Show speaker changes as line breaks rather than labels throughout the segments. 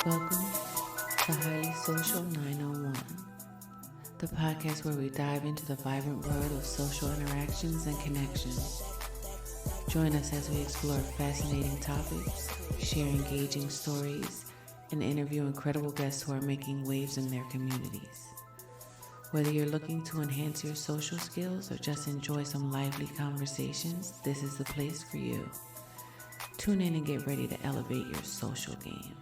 Welcome to Highly Social 901, the podcast where we dive into the vibrant world of social interactions and connections. Join us as we explore fascinating topics, share engaging stories, and interview incredible guests who are making waves in their communities. Whether you're looking to enhance your social skills or just enjoy some lively conversations, this is the place for you. Tune in and get ready to elevate your social game.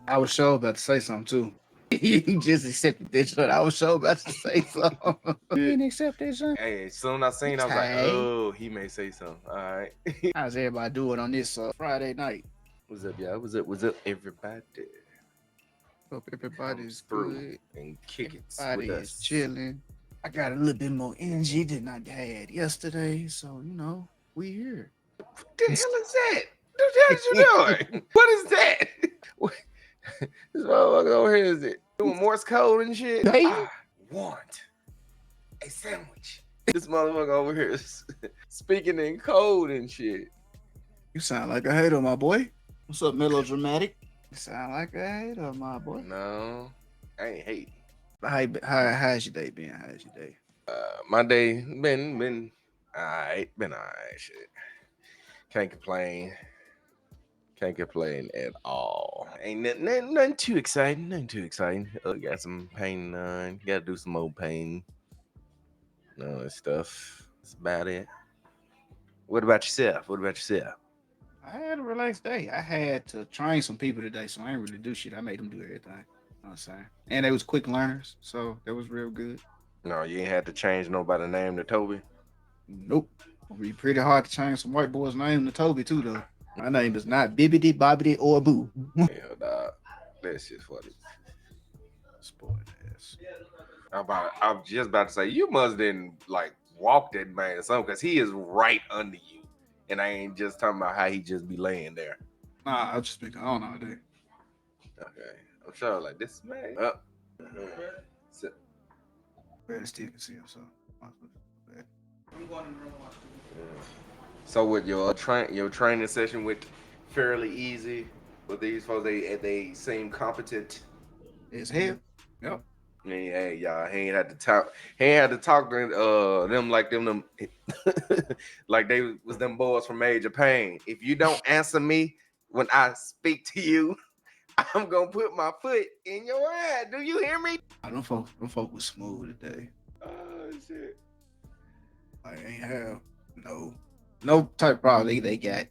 I was sure about to say something too. You just accepted this shit. I was sure about to say something. You didn't accept that shit.
Hey, soon I seen, I was like,
Hey,
oh, he may say something. All right.
how's everybody doing on this Friday night?
What's up, y'all? What's up, everybody?
Hope
Come
everybody's
through
good.
and kick it
Everybody
with
is
us.
chilling. I got a little bit more energy than I had yesterday, so we here.
What the hell is that? What the hell is you doing? What is that? What- this motherfucker over here is it doing Morse code and shit?
Hey.
I want a sandwich. This motherfucker over here is speaking in code and shit.
You sound like a hater, my boy. What's up, melodramatic? You sound like a hater, my boy.
No, I ain't hating.
How's your day been? How's your day?
My day been alright, shit. Can't complain. Can't complain at all. Ain't nothing too exciting. Got some painting on. Gotta do some more painting. No that stuff. That's about it. What about yourself?
I had a relaxed day. I had to train some people today, so I ain't really do shit. I made them do everything. You know what I'm saying? And they was quick learners, so that was real good.
No, you ain't had to change nobody's name to Toby.
Nope. It'll be pretty hard to change some white boy's name to Toby too, though. My name is not Bibbidi Bobbidi or Boo.
Hell, dog. That's just funny.
Spoiled ass.
I'm just about to say you must didn't like walk that man or something because he is right under you, and I ain't just talking about how he just be laying there.
Nah, I'll just be gone all day.
Okay, I'm sure like this man. So,
Barely still can see him, so.
I'm going in the room and watch TV.
so with your training session went fairly easy. With these folks, they seem competent.
It's hell. Yep.
Hey, y'all, he ain't had to talk. He ain't had to talk to them like them like they was them boys from Age of Pain. If you don't answer me when I speak to you, I'm gonna put my foot in your eye. Do you hear me?
Them folk was smooth today.
Oh shit.
I ain't have no type problem. They got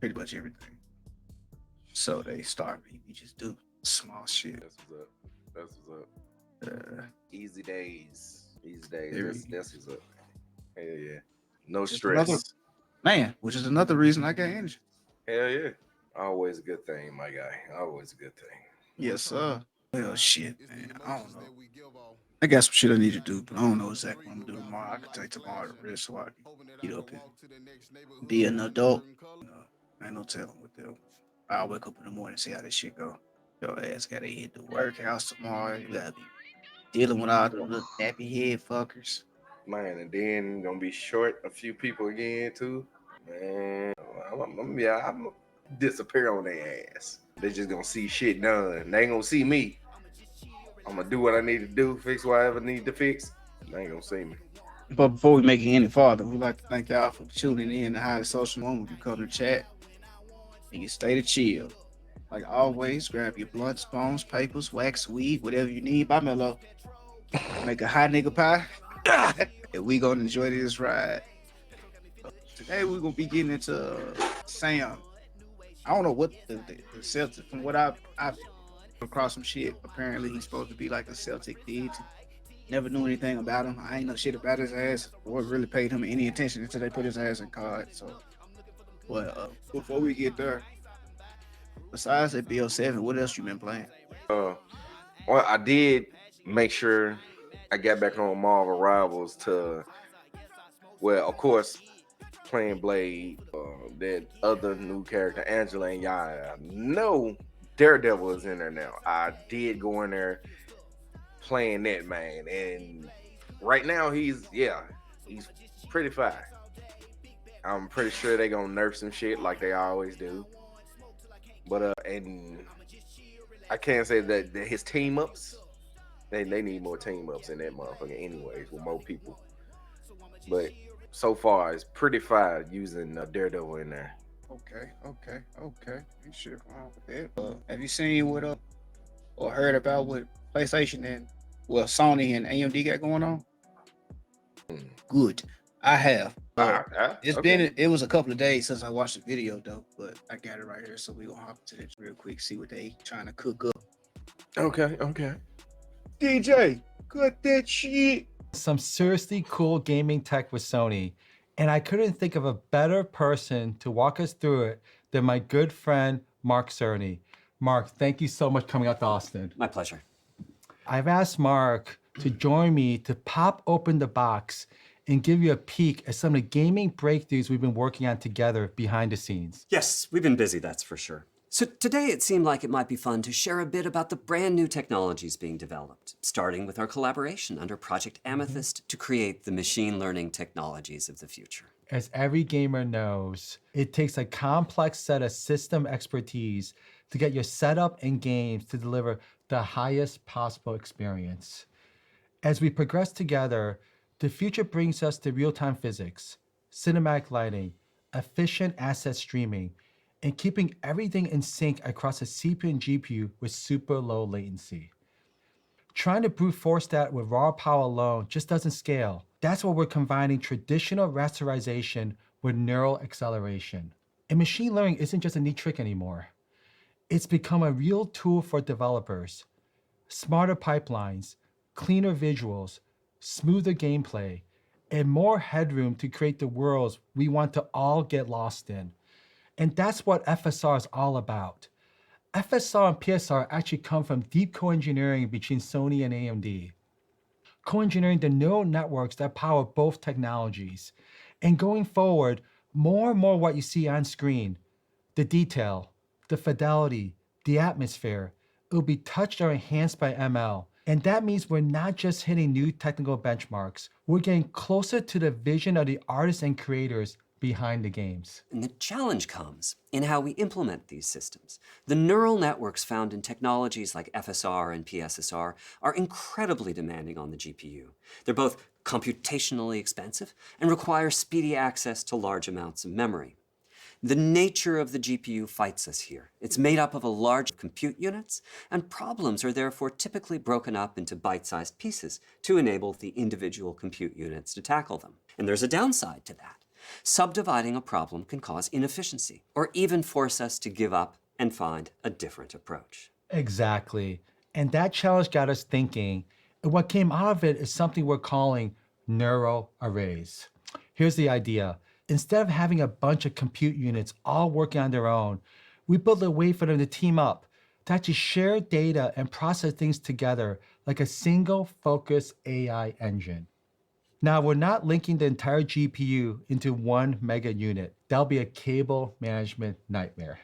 pretty much everything. So they start me. We just do small shit.
That's what's up.
Uh,
Easy days.
Very
That's what's up. Hell yeah. No
Just
stress.
another- Man, which is another reason I got energy.
Hell yeah. Always a good thing, my guy. Always a good thing.
Yes, sir. Well, shit, man. I don't know. I got some shit I need to do, but I don't know exactly what I'm gonna do tomorrow. I can take tomorrow to rest so I can get up and be an adult. Ain't no telling what they'll. I'll wake up in the morning and see how this shit go. Your ass gotta hit the workhouse tomorrow. You gotta be dealing with all the little nappy head fuckers.
Man, and then gonna be short a few people again too. Man, I'm gonna disappear on their ass. They just gonna see shit done. They ain't gonna see me. I'm gonna do what I need to do, fix whatever I need to fix. They ain't gonna see me.
But before we make it any farther, we'd like to thank y'all for tuning in to Highly Social Moment. You come to chat and you stay to chill. Like always, grab your blunt, spoons, papers, wax, weed, whatever you need. By Mello. Make a hot nigga pie. And we gonna enjoy this ride. Today we're gonna be getting into Sam. I don't know what the Celtic, from what I've come across some shit. Apparently he's supposed to be like a Celtic deity. Never knew anything about him. I ain't know shit about his ass or really paid him any attention until they put his ass in card. So, but before we get there, besides that BO7, what else you been playing?
Well, I did make sure I got back on Marvel Rivals to, well, of course, playing Blade, that other new character, Angela, and y'all know Daredevil is in there now. I did go in there playing that man, and right now he's pretty fire. I'm pretty sure they gonna nerf some shit like they always do. But and I can't say that his team ups. They need more team ups in that motherfucker, anyways, with more people. But so far, it's pretty fire using Daredevil in there.
Okay. You should wrong with that. Have you seen what or heard about what PlayStation and Sony and AMD got going on?
Mm.
Good. I have. It's
Okay.
been it was a couple of days since I watched the video though, but I got it right here, so we gonna hop into this real quick, see what they trying to cook up.
Okay.
DJ, cut that shit.
Some seriously cool gaming tech with Sony, and I couldn't think of a better person to walk us through it than my good friend Mark Cerny. Mark, thank you so much for coming out to Austin.
My pleasure.
I've asked Mark to join me to pop open the box and give you a peek at some of the gaming breakthroughs we've been working on together behind the scenes.
Yes, we've been busy, that's for sure. So today it seemed like it might be fun to share a bit about the brand new technologies being developed, starting with our collaboration under Project Amethyst to create the machine learning technologies of the future.
As every gamer knows, it takes a complex set of system expertise to get your setup and games to deliver the highest possible experience. As we progress together, the future brings us to real-time physics, cinematic lighting, efficient asset streaming, and keeping everything in sync across a CPU and GPU with super low latency. Trying to brute force that with raw power alone just doesn't scale. That's why we're combining traditional rasterization with neural acceleration. And machine learning isn't just a neat trick anymore. It's become a real tool for developers. Smarter pipelines, cleaner visuals, smoother gameplay, and more headroom to create the worlds we want to all get lost in. And that's what FSR is all about. FSR and PSR actually come from deep co-engineering between Sony and AMD. Co-engineering the neural networks that power both technologies. And going forward, more and more what you see on screen, the detail, the fidelity, the atmosphere, it will be touched or enhanced by ML. And that means we're not just hitting new technical benchmarks, we're getting closer to the vision of the artists and creators behind the games.
And the challenge comes in how we implement these systems. The neural networks found in technologies like FSR and PSSR are incredibly demanding on the GPU. They're both computationally expensive and require speedy access to large amounts of memory. The nature of the GPU fights us here. It's made up of a large compute units, and problems are therefore typically broken up into bite-sized pieces to enable the individual compute units to tackle them. And there's a downside to that. Subdividing a problem can cause inefficiency or even force us to give up and find a different approach.
Exactly. And that challenge got us thinking, and what came out of it is something we're calling neural arrays. Here's the idea. Instead of having a bunch of compute units all working on their own, we built a way for them to team up, to actually share data and process things together like a single focused AI engine. Now, we're not linking the entire GPU into one mega unit. That'll be a cable management nightmare.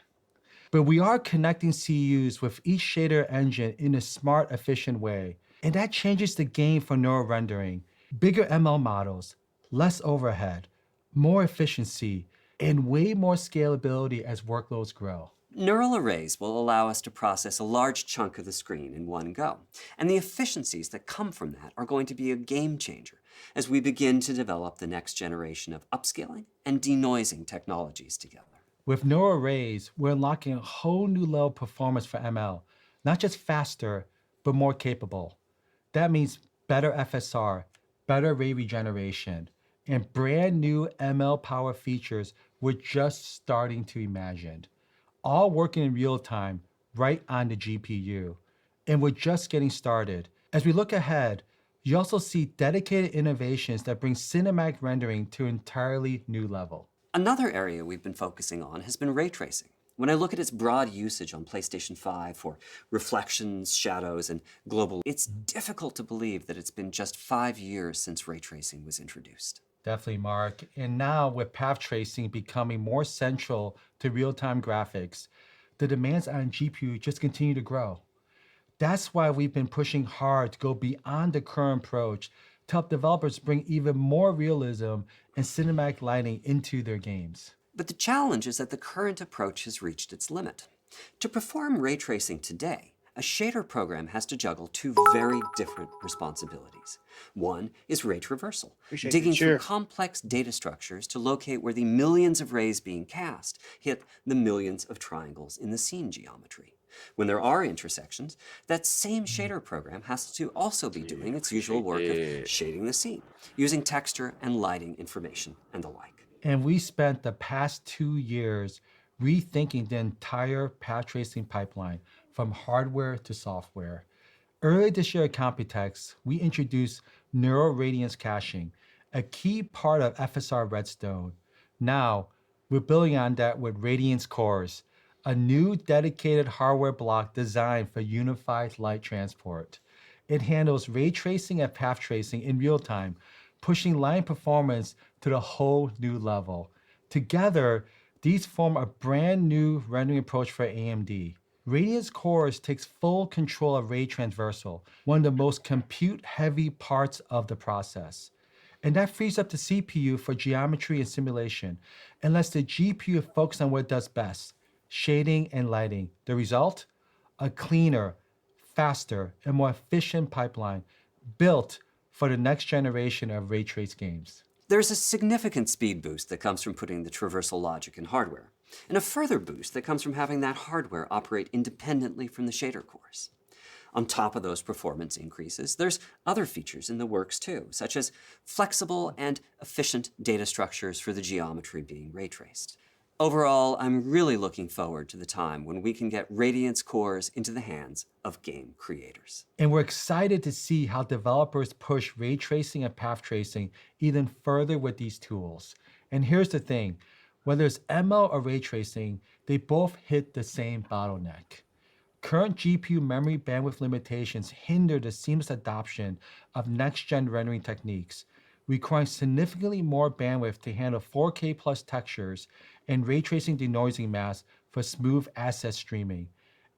But we are connecting CUs with each shader engine in a smart, efficient way. And that changes the game for neural rendering. Bigger ML models, less overhead, more efficiency, and way more scalability as workloads grow.
Neural arrays will allow us to process a large chunk of the screen in one go. And the efficiencies that come from that are going to be a game changer as we begin to develop the next generation of upscaling and denoising technologies together.
With neural arrays, we're unlocking a whole new level of performance for ML, not just faster, but more capable. That means better FSR, better array regeneration, and brand new ML power features we're just starting to imagine. All working in real time, right on the GPU. And we're just getting started. As we look ahead, you also see dedicated innovations that bring cinematic rendering to an entirely new level.
Another area we've been focusing on has been ray tracing. When I look at its broad usage on PlayStation 5 for reflections, shadows, and global, it's difficult to believe that it's been just 5 years since ray tracing was introduced.
Definitely, Mark. And now with path tracing becoming more central to real-time graphics, the demands on GPU just continue to grow. That's why we've been pushing hard to go beyond the current approach to help developers bring even more realism and cinematic lighting into their games.
But the challenge is that the current approach has reached its limit. To perform ray tracing today, a shader program has to juggle two very different responsibilities. One is ray traversal,
Appreciate
digging
the
through
cheer.
complex data structures to locate where the millions of rays being cast hit the millions of triangles in the scene geometry. When there are intersections, that same shader program has to also be doing its usual work of shading the scene, using texture and lighting information and the like.
And we spent the past 2 years rethinking the entire path tracing pipeline from hardware to software. Earlier this year at Computex, we introduced neural radiance caching, a key part of FSR Redstone. Now, we're building on that with Radiance Cores, a new dedicated hardware block designed for unified light transport. It handles ray tracing and path tracing in real time, pushing line performance to the whole new level. Together, these form a brand new rendering approach for AMD. Radiance Cores takes full control of ray transversal, one of the most compute-heavy parts of the process. And that frees up the CPU for geometry and simulation, and lets the GPU focus on what it does best, shading and lighting. The result? A cleaner, faster, and more efficient pipeline built for the next generation of ray trace games.
There's a significant speed boost that comes from putting the traversal logic in hardware, and a further boost that comes from having that hardware operate independently from the shader cores. On top of those performance increases, there's other features in the works too, such as flexible and efficient data structures for the geometry being ray traced. Overall, I'm really looking forward to the time when we can get Radiance Cores into the hands of game creators.
And we're excited to see how developers push ray tracing and path tracing even further with these tools. And here's the thing, whether it's ML or ray tracing, they both hit the same bottleneck. Current GPU memory bandwidth limitations hinder the seamless adoption of next-gen rendering techniques, requiring significantly more bandwidth to handle 4K plus textures and ray tracing denoising masks for smooth asset streaming.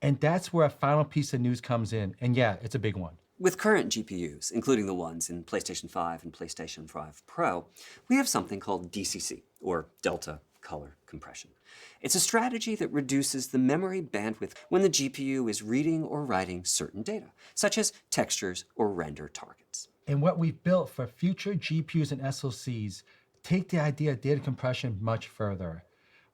And that's where a final piece of news comes in. And yeah, it's a big one.
With current GPUs, including the ones in PlayStation 5 and PlayStation 5 Pro, we have something called DCC, or Delta Color Compression. It's a strategy that reduces the memory bandwidth when the GPU is reading or writing certain data, such as textures or render targets.
And what we've built for future GPUs and SoCs take the idea of data compression much further.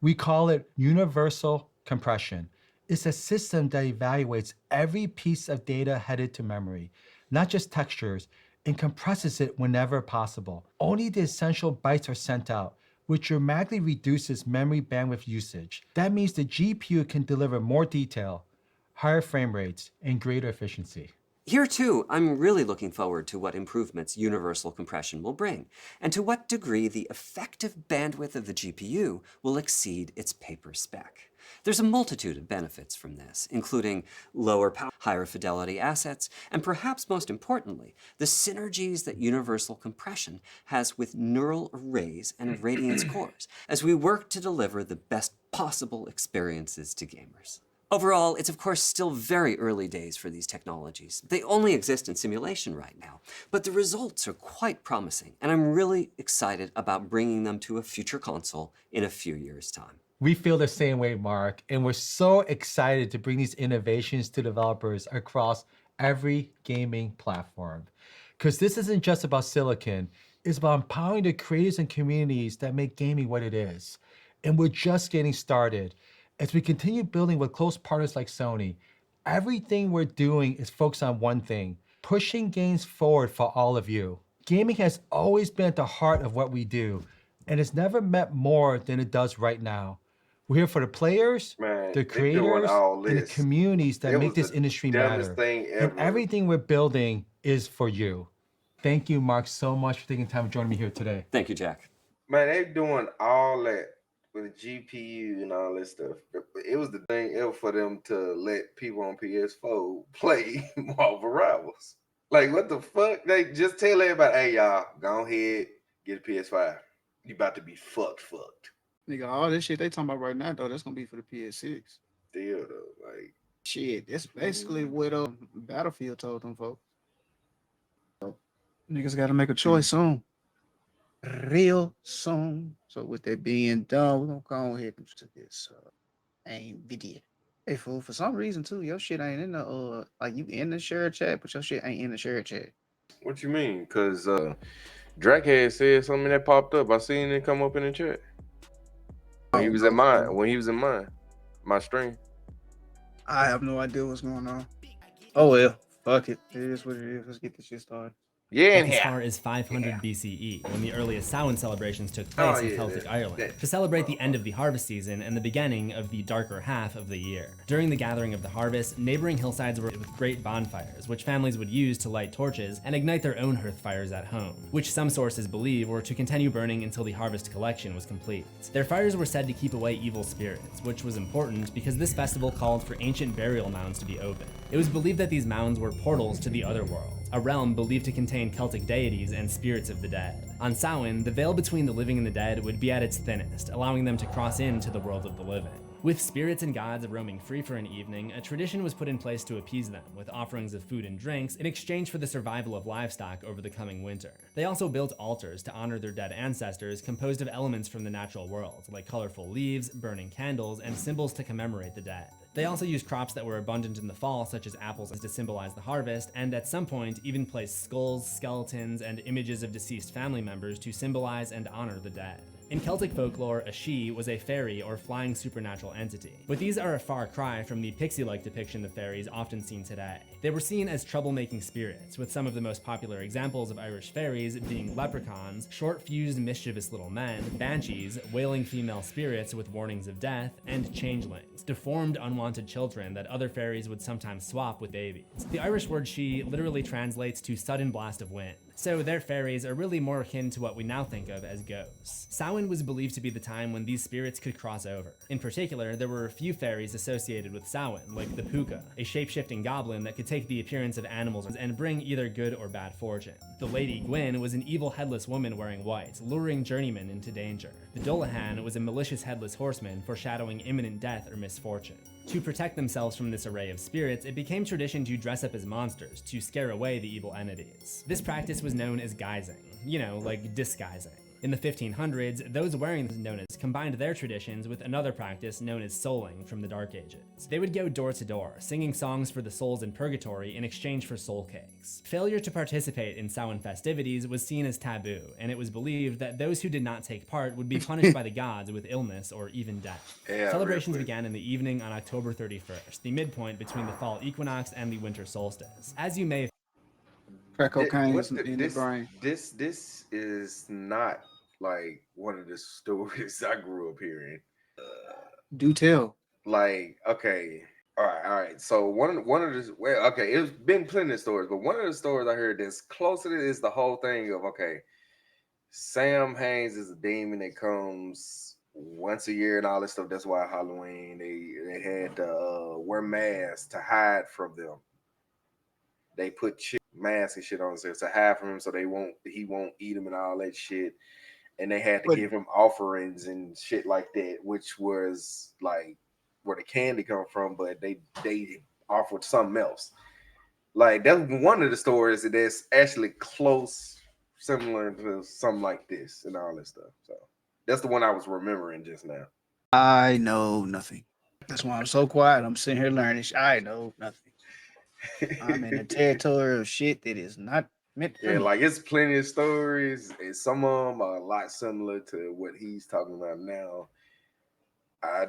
We call it universal compression. It's a system that evaluates every piece of data headed to memory, not just textures, and compresses it whenever possible. Only the essential bytes are sent out, which dramatically reduces memory bandwidth usage. That means the GPU can deliver more detail, higher frame rates, and greater efficiency.
Here too, I'm really looking forward to what improvements universal compression will bring, and to what degree the effective bandwidth of the GPU will exceed its paper spec. There's a multitude of benefits from this, including lower power, higher fidelity assets, and perhaps most importantly, the synergies that universal compression has with neural arrays and Radiance cores as we work to deliver the best possible experiences to gamers. Overall, it's of course still very early days for these technologies. They only exist in simulation right now, but the results are quite promising, and I'm really excited about bringing them to a future console in a few years' time.
We feel the same way, Mark, and we're so excited to bring these innovations to developers across every gaming platform. Because this isn't just about silicon, it's about empowering the creators and communities that make gaming what it is. And we're just getting started. As we continue building with close partners like Sony, everything we're doing is focused on one thing, pushing games forward for all of you. Gaming has always been at the heart of what we do, and it's never meant more than it does right now. We're here for the players,
Man,
the
they doing
creators,
all
and the
this.
communities that
It
make
was
this
the
industry
dumbest
matter.
thing
And
ever.
everything we're building is for you. Thank you, Mark, so much for taking time to join me here today.
Thank you, Jack.
Man, they doing all that with the GPU and all that stuff. It was the thing ever for them to let people on PS4 play Marvel Rivals. Like, what the fuck? They just tell everybody, hey, y'all, go ahead, get a PS5. You about to be fucked.
Nigga, all this shit they talking about right now, though, that's gonna be for the PS6.
Still, though, like,
Shit, that's basically what Battlefield told them folks. Niggas gotta make a choice soon. Real soon. So with that being done, we're gonna go ahead into this main video. Hey fool, for some reason too, your shit ain't in the like you in the share chat, but your shit ain't in the share chat.
What you mean? Cause Drake had said something that popped up. I seen it come up in the chat when he
Oh
was
no,
in mine.
fool.
When he was in mine, my stream.
I have no idea what's going on. Oh well, fuck it. It is what it is. Let's get this shit started.
Yeah, in
As
here.
far as 500 BCE, when the earliest Samhain celebrations took
Oh,
place in
yeah,
Celtic
that-
Ireland,
that-
to celebrate the end of the harvest season and the beginning of the darker half of the year. During the gathering of the harvest, neighboring hillsides were lit with great bonfires, which families would use to light torches and ignite their own hearth fires at home, which some sources believe were to continue burning until the harvest collection was complete. Their fires were said to keep away evil spirits, which was important because this festival called for ancient burial mounds to be opened. It was believed that these mounds were portals to the other world, a realm believed to contain Celtic deities and spirits of the dead. On Samhain, the veil between the living and the dead would be at its thinnest, allowing them to cross into the world of the living. With spirits and gods roaming free for an evening, a tradition was put in place to appease them, with offerings of food and drinks in exchange for the survival of livestock over the coming winter. They also built altars to honor their dead ancestors composed of elements from the natural world, like colorful leaves, burning candles, and symbols to commemorate the dead. They also used crops that were abundant in the fall, such as apples, to symbolize the harvest, and at some point even placed skulls, skeletons, and images of deceased family members to symbolize and honor the dead. In Celtic folklore, a she was a fairy or flying supernatural entity, but these are a far cry from the pixie-like depiction of fairies often seen today. They were seen as troublemaking spirits, with some of the most popular examples of Irish fairies being leprechauns, short-fused mischievous little men, banshees, wailing female spirits with warnings of death, and changelings, deformed unwanted children that other fairies would sometimes swap with babies. The Irish word she literally translates to sudden blast of wind, so their fairies are really more akin to what we now think of as ghosts. Samhain was believed to be the time when these spirits could cross over. In particular, there were a few fairies associated with Samhain, like the Puka, a shape-shifting goblin that could take the appearance of animals and bring either good or bad fortune. The Lady Gwyn was an evil headless woman wearing white, luring journeymen into danger. The Dullahan was a malicious headless horseman foreshadowing imminent death or misfortune. To protect themselves from this array of spirits, it became tradition to dress up as monsters to scare away the evil entities. This practice was known as guising, like disguising. In the 1500s, those wearing this known as combined their traditions with another practice known as souling from the Dark Ages. They would go door to door, singing songs for the souls in purgatory in exchange for soul cakes. Failure to participate in Samhain festivities was seen as taboo, and it was believed that those who did not take part would be punished by the gods with illness or even death.
Yeah,
Celebrations
real quick.
began in the evening on October 31st, the midpoint between the fall equinox and the winter solstice. As you may
Crack cocaine
What
in the brain.
This is not like one of the stories I grew up hearing.
Do tell.
Like, okay, all right. So one of the well, okay, it's been plenty of stories, but one of the stories I heard that's close to this is the whole thing of Sam Haynes is a demon that comes once a year and all this stuff. That's why Halloween they had to wear masks to hide from them. They put masks and shit on themselves to hide from him so he won't eat them and all that shit. And they had to
But-
give him offerings and shit like that, which was like where the candy come from, but they offered something else. Like that's one of the stories that's actually close, similar to something like this and all this stuff. So that's the one I was remembering just now.
I know nothing. That's why I'm so quiet. I'm sitting here learning. I know nothing. I'm in a territory of shit that is not meant for
Yeah,
me.
like it's plenty of stories, and some of them are a lot similar to what he's talking about now. I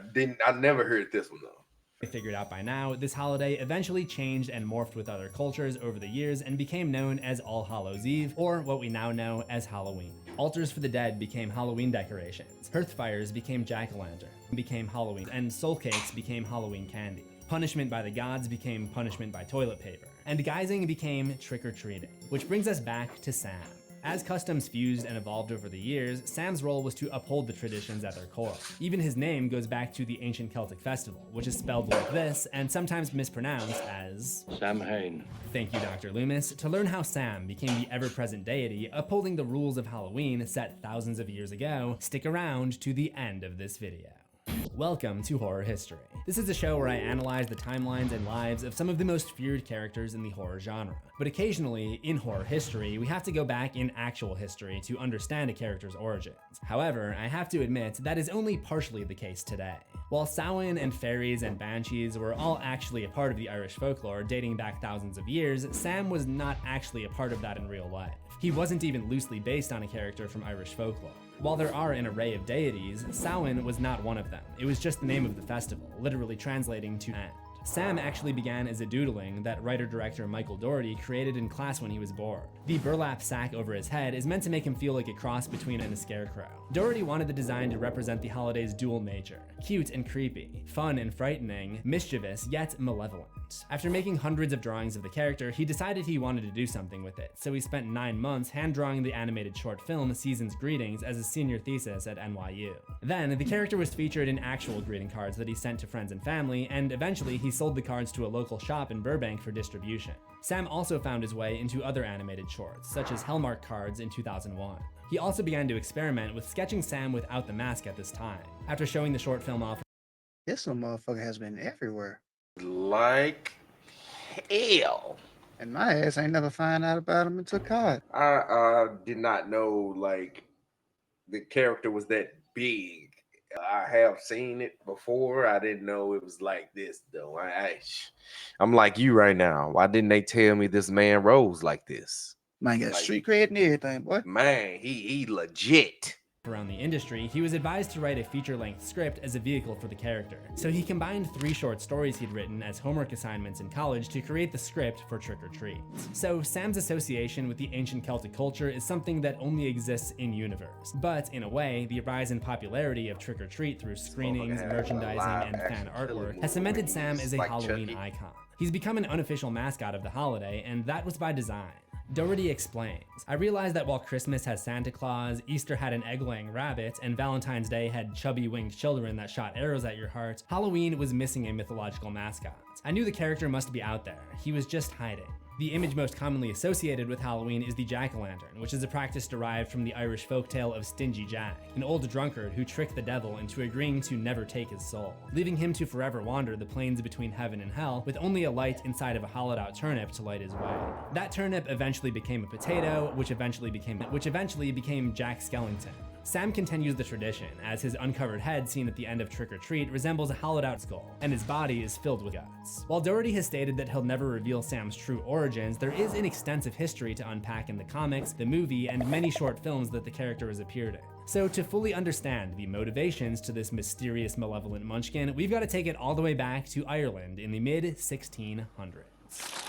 never heard this one though.
figured out by now, this holiday eventually changed and morphed with other cultures over the years and became known as All Hallows Eve, or what we now know as Halloween. Altars for the dead became Halloween decorations, hearth fires became jack-o'-lantern, became Halloween, and soul cakes became Halloween candy. Punishment by the gods became punishment by toilet paper, and guising became trick-or-treating. Which brings us back to Sam. As customs fused and evolved over the years, Sam's role was to uphold the traditions at their core. Even his name goes back to the ancient Celtic festival, which is spelled like this and sometimes mispronounced as
Samhain.
Thank you, Dr. Loomis. To learn how Sam became the ever-present deity upholding the rules of Halloween set thousands of years ago, stick around to the end of this video. Welcome to Horror History. This is a show where I analyze the timelines and lives of some of the most feared characters in the horror genre. But occasionally, in horror history, we have to go back in actual history to understand a character's origins. However, I have to admit that is only partially the case today. While Samhain and fairies and banshees were all actually a part of the Irish folklore dating back thousands of years, Sam was not actually a part of that in real life. He wasn't even loosely based on a character from Irish folklore. While there are an array of deities, Samhain was not one of them. It was just the name of the festival, literally translating to end. Sam actually began as a doodling that writer-director Michael Dougherty created in class when he was bored. The burlap sack over his head is meant to make him feel like a cross between and a scarecrow. Dougherty wanted the design to represent the holiday's dual nature, cute and creepy, fun and frightening, mischievous yet malevolent. After making hundreds of drawings of the character, he decided he wanted to do something with it, so he spent 9 months hand-drawing the animated short film Season's Greetings as his senior thesis at NYU. Then, the character was featured in actual greeting cards that he sent to friends and family, and eventually he sold the cards to a local shop in Burbank for distribution. Sam also found his way into other animated shorts, such as Hellmark Cards in 2001. He also began to experiment with sketching Sam without the mask at this time. After showing the short film off,
This little motherfucker has been everywhere.
Like hell.
And my ass ain't never find out about him until COD.
I did not know like the character was that big. I have seen it before. I didn't know it was like this though. I'm like you right now. Why didn't they tell me this man rose like this?
Man got
Like-
street cred and everything, boy.
Man, he legit.
around the industry, he was advised to write a feature-length script as a vehicle for the character. So he combined 3 short stories he'd written as homework assignments in college to create the script for Trick or Treat. So Sam's association with the ancient Celtic culture is something that only exists in universe. But in a way, the rise in popularity of Trick or Treat through screenings,
had a
merchandising,
live
and fan
action killer
artwork has
movie
cemented Sam
released
as a
like
Halloween
Chucky.
icon. He's become an unofficial mascot of the holiday, and that was by design. Dougherty explains, I realized that while Christmas has Santa Claus, Easter had an egg-laying rabbit, and Valentine's Day had chubby winged children that shot arrows at your heart, Halloween was missing a mythological mascot. I knew the character must be out there. He was just hiding. The image most commonly associated with Halloween is the jack-o'-lantern, which is a practice derived from the Irish folktale of Stingy Jack, an old drunkard who tricked the devil into agreeing to never take his soul, leaving him to forever wander the plains between heaven and hell with only a light inside of a hollowed-out turnip to light his way. That turnip eventually became a potato, which eventually became Jack Skellington. Sam continues the tradition, as his uncovered head seen at the end of Trick or Treat resembles a hollowed-out skull, and his body is filled with guts. While Dougherty has stated that he'll never reveal Sam's true origins, there is an extensive history to unpack in the comics, the movie, and many short films that the character has appeared in. So to fully understand the motivations to this mysterious malevolent munchkin, we've got to take it all the way back to Ireland in the mid-1600s.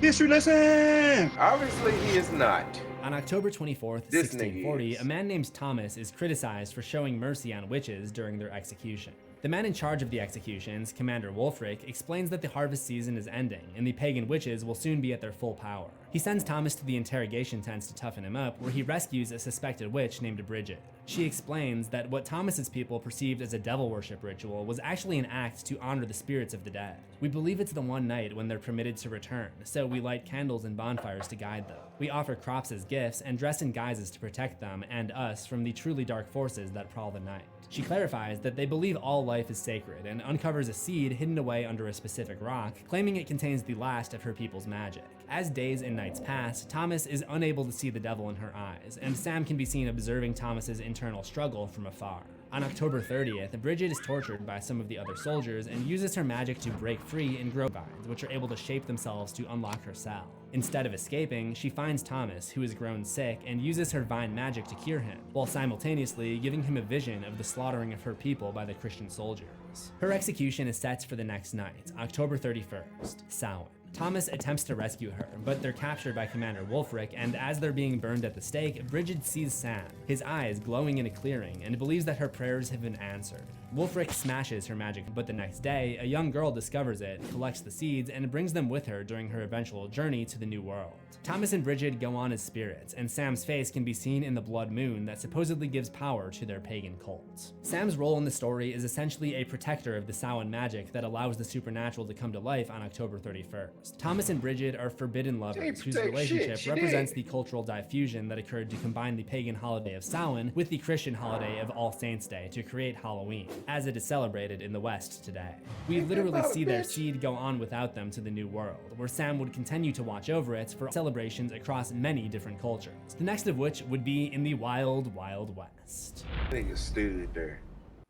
History lesson!
Obviously, he is not.
On October 24th,
This nigga
1640,
is.
a man named Thomas is criticized for showing mercy on witches during their execution. The man in charge of the executions, Commander Wulfric, explains that the harvest season is ending and the pagan witches will soon be at their full power. He sends Thomas to the interrogation tents to toughen him up, where he rescues a suspected witch named Bridget. She explains that what Thomas's people perceived as a devil worship ritual was actually an act to honor the spirits of the dead. We believe it's the one night when they're permitted to return, so we light candles and bonfires to guide them. We offer crops as gifts and dress in guises to protect them and us from the truly dark forces that prowl the night. She clarifies that they believe all life is sacred and uncovers a seed hidden away under a specific rock, claiming it contains the last of her people's magic. As days and nights pass, Thomas is unable to see the devil in her eyes, and Sam can be seen observing Thomas's internal struggle from afar. On October 30th, Bridget is tortured by some of the other soldiers and uses her magic to break free and grow vines, which are able to shape themselves to unlock her cell. Instead of escaping, she finds Thomas, who has grown sick, and uses her vine magic to cure him, while simultaneously giving him a vision of the slaughtering of her people by the Christian soldiers. Her execution is set for the next night, October 31st, Samhain. Thomas attempts to rescue her, but they're captured by Commander Wulfric, and as they're being burned at the stake, Bridget sees Sam, his eyes glowing in a clearing, and believes that her prayers have been answered. Wulfric smashes her magic, but the next day, a young girl discovers it, collects the seeds, and brings them with her during her eventual journey to the New World. Thomas and Bridget go on as spirits, and Sam's face can be seen in the blood moon that supposedly gives power to their pagan cult. Sam's role in the story is essentially a protector of the Samhain magic that allows the supernatural to come to life on October 31st. first. Thomas and Bridget are forbidden lovers whose
protect shit,
relationship
she
represents
did.
the cultural diffusion that occurred to combine the pagan holiday of Samhain with the Christian holiday of All Saints' Day to create Halloween, as it is celebrated in the West today. We literally see their seed go on without them to the New World, where Sam would continue to watch over it for celebrations across many different cultures, the next of which would be in the Wild Wild West.
Nigga stood there.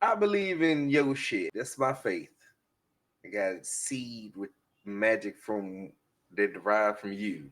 I believe in your shit. That's my faith. I got seed with magic from that derived from you.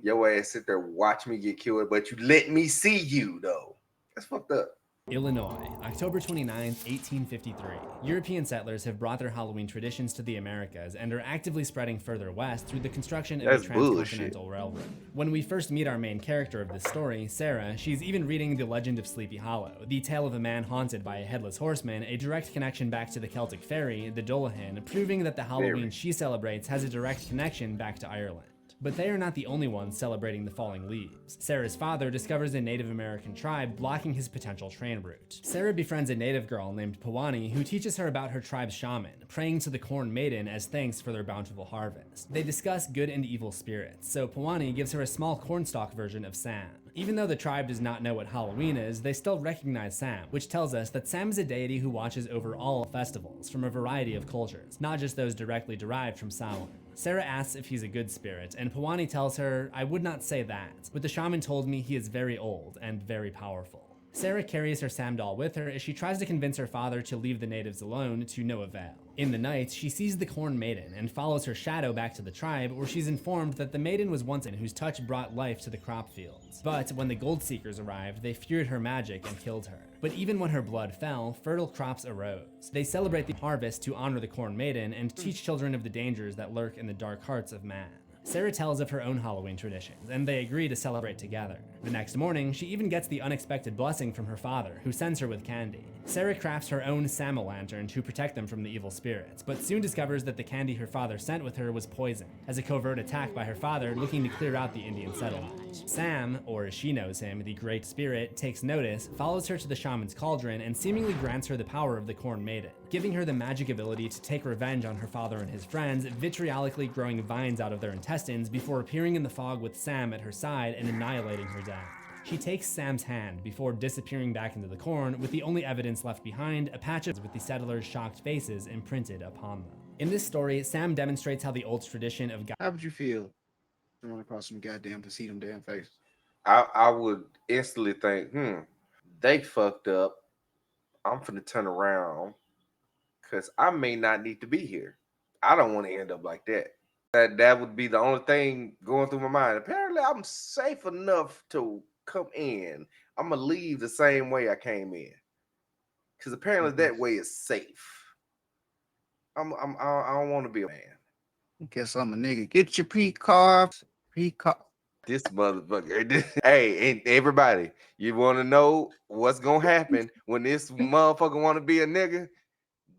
Your ass sit there, watch me get killed, but you let me see you though. That's fucked up.
Illinois, October 29, 1853. European settlers have brought their Halloween traditions to the Americas and are actively spreading further west through the construction of
That's
the Transcontinental Railroad. When we first meet our main character of this story, Sarah, she's even reading The Legend of Sleepy Hollow, the tale of a man haunted by a headless horseman, a direct connection back to the Celtic fairy, the Dullahan, proving that the Halloween she celebrates has a direct connection back to Ireland. But they are not the only ones celebrating the falling leaves. Sarah's father discovers a Native American tribe blocking his potential train route. Sarah befriends a native girl named Pawani who teaches her about her tribe's shaman, praying to the Corn Maiden as thanks for their bountiful harvest. They discuss good and evil spirits, so Pawani gives her a small cornstalk version of Sam. Even though the tribe does not know what Halloween is, they still recognize Sam, which tells us that Sam is a deity who watches over all festivals from a variety of cultures, not just those directly derived from Samhain. Sarah asks if he's a good spirit, and Pawani tells her, "I would not say that, but the shaman told me he is very old and very powerful." Sarah carries her Sam doll with her as she tries to convince her father to leave the natives alone, to no avail. In the night, she sees the Corn Maiden and follows her shadow back to the tribe, where she's informed that the maiden was once in whose touch brought life to the crop fields. But when the gold seekers arrived, they feared her magic and killed her. But even when her blood fell, fertile crops arose. They celebrate the harvest to honor the Corn Maiden and teach children of the dangers that lurk in the dark hearts of man. Sarah tells of her own Halloween traditions, and they agree to celebrate together. The next morning, she even gets the unexpected blessing from her father, who sends her with candy. Sarah crafts her own Sam-O-Lantern to protect them from the evil spirits, but soon discovers that the candy her father sent with her was poisoned, as a covert attack by her father looking to clear out the Indian settlement. Sam, or as she knows him, the Great Spirit, takes notice, follows her to the shaman's cauldron, and seemingly grants her the power of the Corn Maiden, giving her the magic ability to take revenge on her father and his friends, vitriolically growing vines out of their intestines before appearing in the fog with Sam at her side and annihilating her dad. She takes Sam's hand before disappearing back into the corn, with the only evidence left behind a patch with the settlers' shocked faces imprinted upon them. In this story, Sam demonstrates how the old tradition of
How would you feel running across some goddamn to see them damn faces?
I would instantly think, they fucked up. I'm finna turn around because I may not need to be here. I don't want to end up like that. That would be the only thing going through my mind. Apparently, I'm safe enough to come in. I'm gonna leave the same way I came in, because apparently that way is safe. I don't want to be a man.
Guess I'm a nigga. Get your pre-carved.
This motherfucker. Hey, and everybody, you want to know what's gonna happen when this motherfucker want to be a nigga?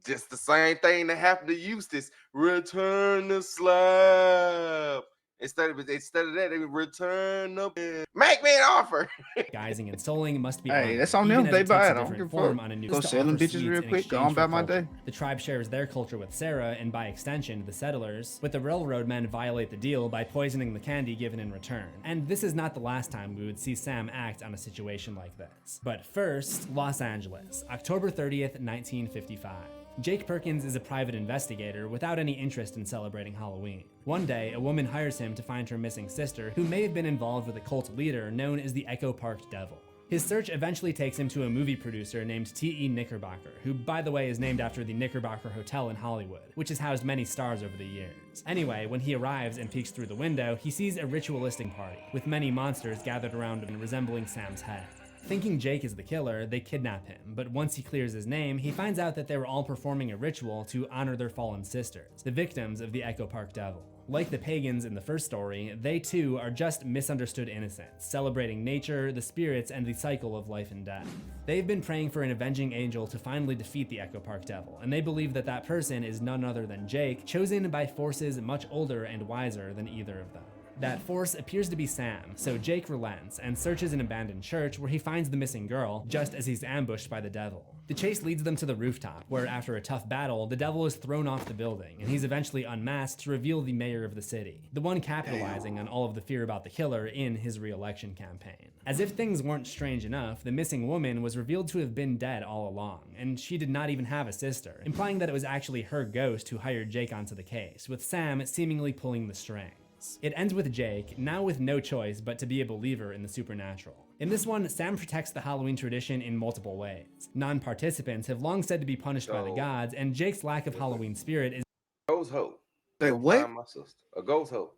Just the same thing that happened to Eustace. Return the slab. Instead of that, they return the make me an offer.
guising and souling must be
Hey,
honored,
that's on
even
them.
as
They
it
buy
takes
it.
a
I don't
different
give a fuck.
form on a new
Go
to
sell them
offer
bitches
sweets
real
in
quick. Go
exchange
on by
for
my
culture.
day.
The tribe shares their culture with Sarah, and by extension, the settlers. But the railroad men violate the deal by poisoning the candy given in return. And this is not the last time we would see Sam act on a situation like this. But first, Los Angeles, October 30th, 1955. Jake Perkins is a private investigator without any interest in celebrating Halloween. One day, a woman hires him to find her missing sister, who may have been involved with a cult leader known as the Echo Park Devil. His search eventually takes him to a movie producer named T.E. Knickerbocker, who, by the way, is named after the Knickerbocker Hotel in Hollywood, which has housed many stars over the years. Anyway, when he arrives and peeks through the window, he sees a ritualistic party, with many monsters gathered around him resembling Sam's head. Thinking Jake is the killer, they kidnap him, but once he clears his name, he finds out that they were all performing a ritual to honor their fallen sisters, the victims of the Echo Park Devil. Like the pagans in the first story, they too are just misunderstood innocents, celebrating nature, the spirits, and the cycle of life and death. They've been praying for an avenging angel to finally defeat the Echo Park Devil, and they believe that that person is none other than Jake, chosen by forces much older and wiser than either of them. That force appears to be Sam, so Jake relents and searches an abandoned church where he finds the missing girl just as he's ambushed by the devil. The chase leads them to the rooftop, where after a tough battle, the devil is thrown off the building, and he's eventually unmasked to reveal the mayor of the city, the one capitalizing on all of the fear about the killer in his re-election campaign. As if things weren't strange enough, the missing woman was revealed to have been dead all along, and she did not even have a sister, implying that it was actually her ghost who hired Jake onto the case, with Sam seemingly pulling the strings. It ends with Jake, now with no choice but to be a believer in the supernatural. In this one, Sam protects the Halloween tradition in multiple ways. Non-participants have long said to be punished by the gods, and Jake's lack of Halloween spirit is
Ghost hope.
Say what?
Find my sister. A ghost hope.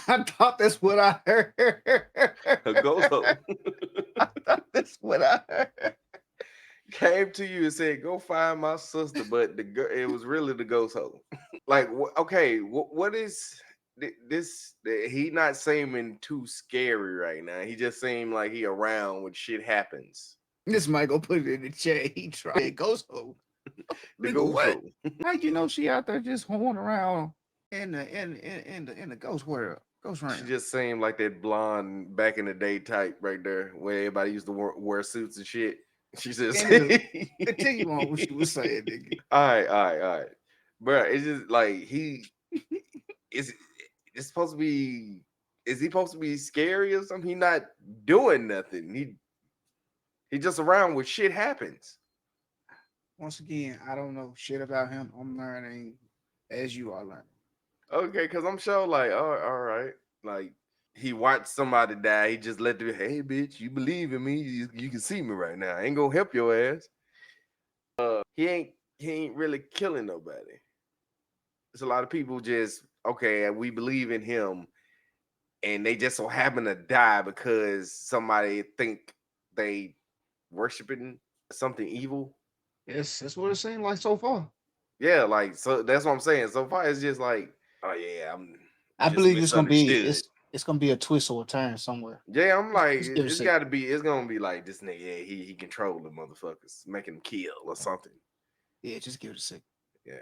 I thought that's what I heard.
A ghost hope.
I thought that's what I heard.
Came to you and said, "Go find my sister," but it was really the ghost hope. Like, okay, what is this? He not seeming too scary right now. He just seemed like he around when shit happens.
This might go put it in the chat. He tried ghost hope.
The
Nigga,
ghost
what?
hope.
How you know she out there just hoeing around in the ghost world? Ghost
She
realm.
just seemed like that blonde back in the day type right there, where everybody used to wear suits and shit. She just
Continue on what she was saying, nigga.
all right. Bro, it's just like it's supposed to be. Is he supposed to be scary or something? He not doing nothing. He just around when shit happens.
Once again, I don't know shit about him. I'm learning as you are learning.
Okay, because I'm sure like, all right, like he watched somebody die. He just let the hey bitch, you believe in me? You can see me right now. I ain't gonna help your ass. He ain't really killing nobody. There's a lot of people just okay. We believe in him, and they just so happen to die because somebody think they worshiping something evil.
Yes, that's what it seemed like so far.
Yeah, like so that's what I'm saying. So far, it's just like, oh yeah,
I
just
believe it's gonna be
misunderstood.
it's gonna be a twist or a turn somewhere.
Yeah, I'm like,
Let's give it a
it's
second.
gotta be, it's gonna be like this nigga, yeah, he control the motherfuckers, make him kill or something.
Yeah, just give it a second.
Yeah.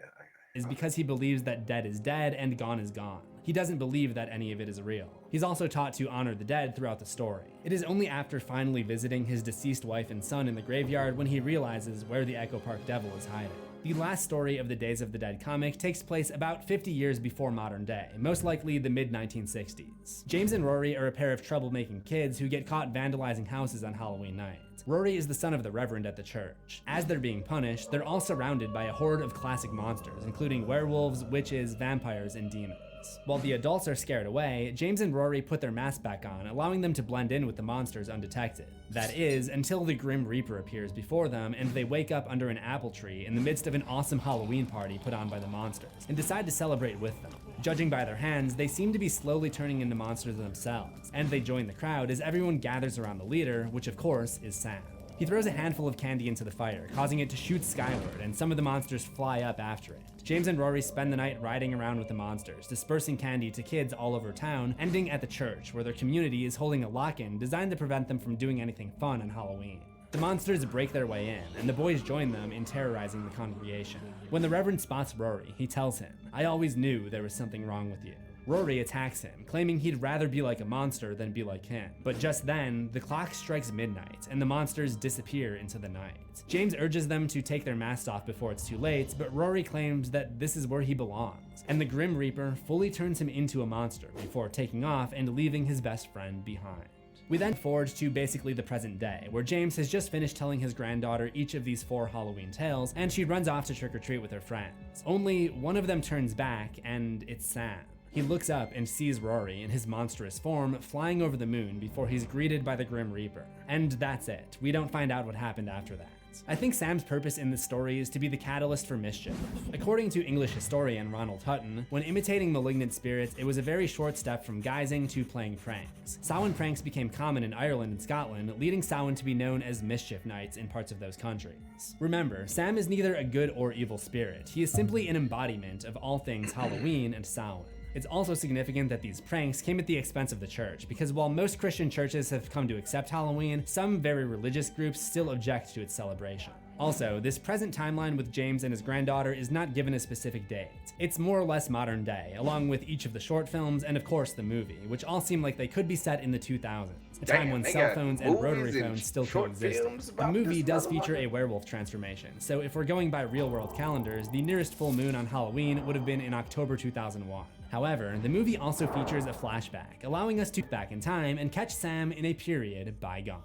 is because he believes that dead is dead and gone is gone. He doesn't believe that any of it is real. He's also taught to honor the dead throughout the story. It is only after finally visiting his deceased wife and son in the graveyard when he realizes where the Echo Park Devil is hiding. The last story of the Days of the Dead comic takes place about 50 years before modern day, most likely the mid-1960s. James and Rory are a pair of troublemaking kids who get caught vandalizing houses on Halloween night. Rory is the son of the reverend at the church. As they're being punished, they're all surrounded by a horde of classic monsters, including werewolves, witches, vampires, and demons. While the adults are scared away, James and Rory put their masks back on, allowing them to blend in with the monsters undetected. That is, until the Grim Reaper appears before them and they wake up under an apple tree in the midst of an awesome Halloween party put on by the monsters, and decide to celebrate with them. Judging by their hands, they seem to be slowly turning into monsters themselves, and they join the crowd as everyone gathers around the leader, which of course is Sam. He throws a handful of candy into the fire, causing it to shoot skyward, and some of the monsters fly up after it. James and Rory spend the night riding around with the monsters, dispersing candy to kids all over town, ending at the church, where their community is holding a lock-in designed to prevent them from doing anything fun on Halloween. The monsters break their way in, and the boys join them in terrorizing the congregation. When the Reverend spots Rory, he tells him, "I always knew there was something wrong with you." Rory attacks him, claiming he'd rather be like a monster than be like him. But just then, the clock strikes midnight, and the monsters disappear into the night. James urges them to take their masks off before it's too late, but Rory claims that this is where he belongs, and the Grim Reaper fully turns him into a monster before taking off and leaving his best friend behind. We then forge to basically the present day, where James has just finished telling his granddaughter each of these 4 Halloween tales, and she runs off to trick-or-treat with her friends. Only one of them turns back, and it's Sam. He looks up and sees Rory in his monstrous form flying over the moon before he's greeted by the Grim Reaper. And that's it. We don't find out what happened after that. I think Sam's purpose in this story is to be the catalyst for mischief. According to English historian Ronald Hutton, when imitating malignant spirits, it was a very short step from guising to playing pranks. Samhain pranks became common in Ireland and Scotland, leading Samhain to be known as Mischief Nights in parts of those countries. Remember, Sam is neither a good or evil spirit. He is simply an embodiment of all things Halloween and Samhain. It's also significant that these pranks came at the expense of the church, because while most Christian churches have come to accept Halloween, some very religious groups still object to its celebration. Also, this present timeline with James and his granddaughter is not given a specific date. It's more or less modern day, along with each of the short films and of course the movie, which all seem like they could be set in the 2000s, a time when
they
cell
got
phones and rotary
movies and
phones still
short
coexisted.
films
The
about
movie
this
does feature
motherfucker.
a werewolf transformation, so if we're going by real-world calendars, the nearest full moon on Halloween would have been in October 2001. However, the movie also features a flashback, allowing us to go back in time and catch Sam in a period bygone.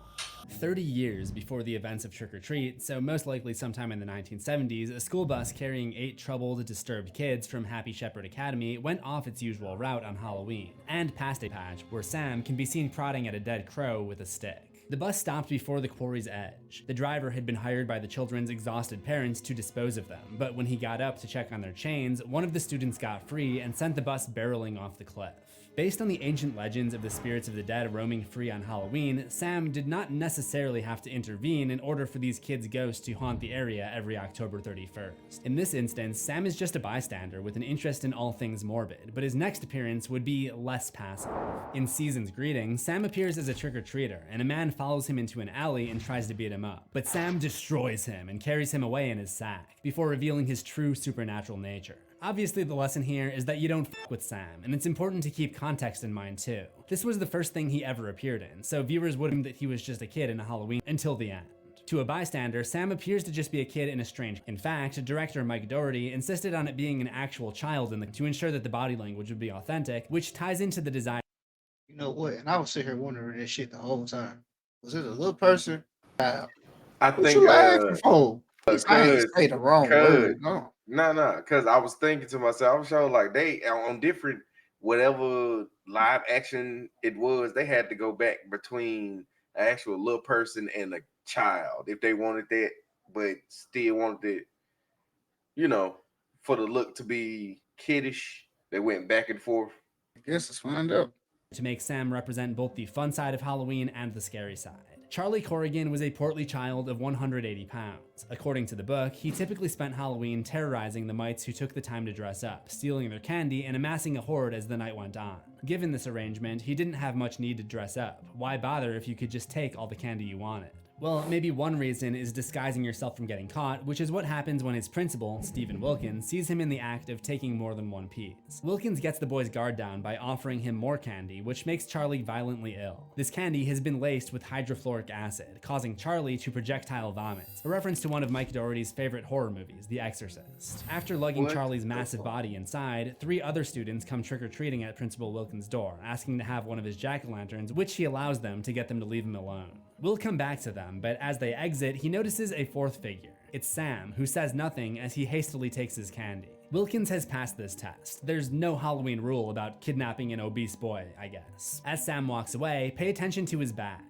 30 years before the events of Trick or Treat, so most likely sometime in the 1970s, a school bus carrying 8 troubled, disturbed kids from Happy Shepherd Academy went off its usual route on Halloween, and past a patch where Sam can be seen prodding at a dead crow with a stick. The bus stopped before the quarry's edge. The driver had been hired by the children's exhausted parents to dispose of them, but when he got up to check on their chains, one of the students got free and sent the bus barreling off the cliff. Based on the ancient legends of the spirits of the dead roaming free on Halloween, Sam did not necessarily have to intervene in order for these kids' ghosts to haunt the area every October 31st. In this instance, Sam is just a bystander with an interest in all things morbid, but his next appearance would be less passive. In Season's Greeting, Sam appears as a trick-or-treater, and a man follows him into an alley and tries to beat him up. But Sam destroys him and carries him away in his sack, before revealing his true supernatural nature. Obviously, the lesson here is that you don't f with Sam, and it's important to keep context in mind too. This was the first thing he ever appeared in, so viewers would assume that he was just a kid in a Halloween until the end. To a bystander, Sam appears to just be a kid in a strange. In fact, director Mike Doherty insisted on it being an actual child to ensure that the body language would be authentic, which ties into the desire.
You know what? And I was sitting here wondering this shit the whole time. Was it a little person?
I
What
think
you laughing for? I ain't
cause
say the wrong word. No.
no, because I was thinking to myself, I'm sure like they on different whatever live action it was, they had to go back between an actual little person and a child if they wanted that, but still wanted it, you know, for the look to be kiddish. They went back and forth.
I guess let's find out.
To make Sam represent both the fun side of Halloween and the scary side. Charlie Corrigan was a portly child of 180 pounds. According to the book, he typically spent Halloween terrorizing the mites who took the time to dress up, stealing their candy and amassing a hoard as the night went on. Given this arrangement, he didn't have much need to dress up. Why bother if you could just take all the candy you wanted? Well, maybe one reason is disguising yourself from getting caught, which is what happens when his principal, Stephen Wilkins, sees him in the act of taking more than one piece. Wilkins gets the boy's guard down by offering him more candy, which makes Charlie violently ill. This candy has been laced with hydrofluoric acid, causing Charlie to projectile vomit, a reference to one of Mike Doherty's favorite horror movies, The Exorcist. After lugging
What
Charlie's
the
massive
fuck?
body inside, 3 other students come trick-or-treating at Principal Wilkins' door, asking to have one of his jack-o'-lanterns, which he allows them to get them to leave him alone. We'll come back to them, but as they exit, he notices a 4th figure. It's Sam, who says nothing as he hastily takes his candy. Wilkins has passed this test. There's no Halloween rule about kidnapping an obese boy, I guess. As Sam walks away, pay attention to his bag.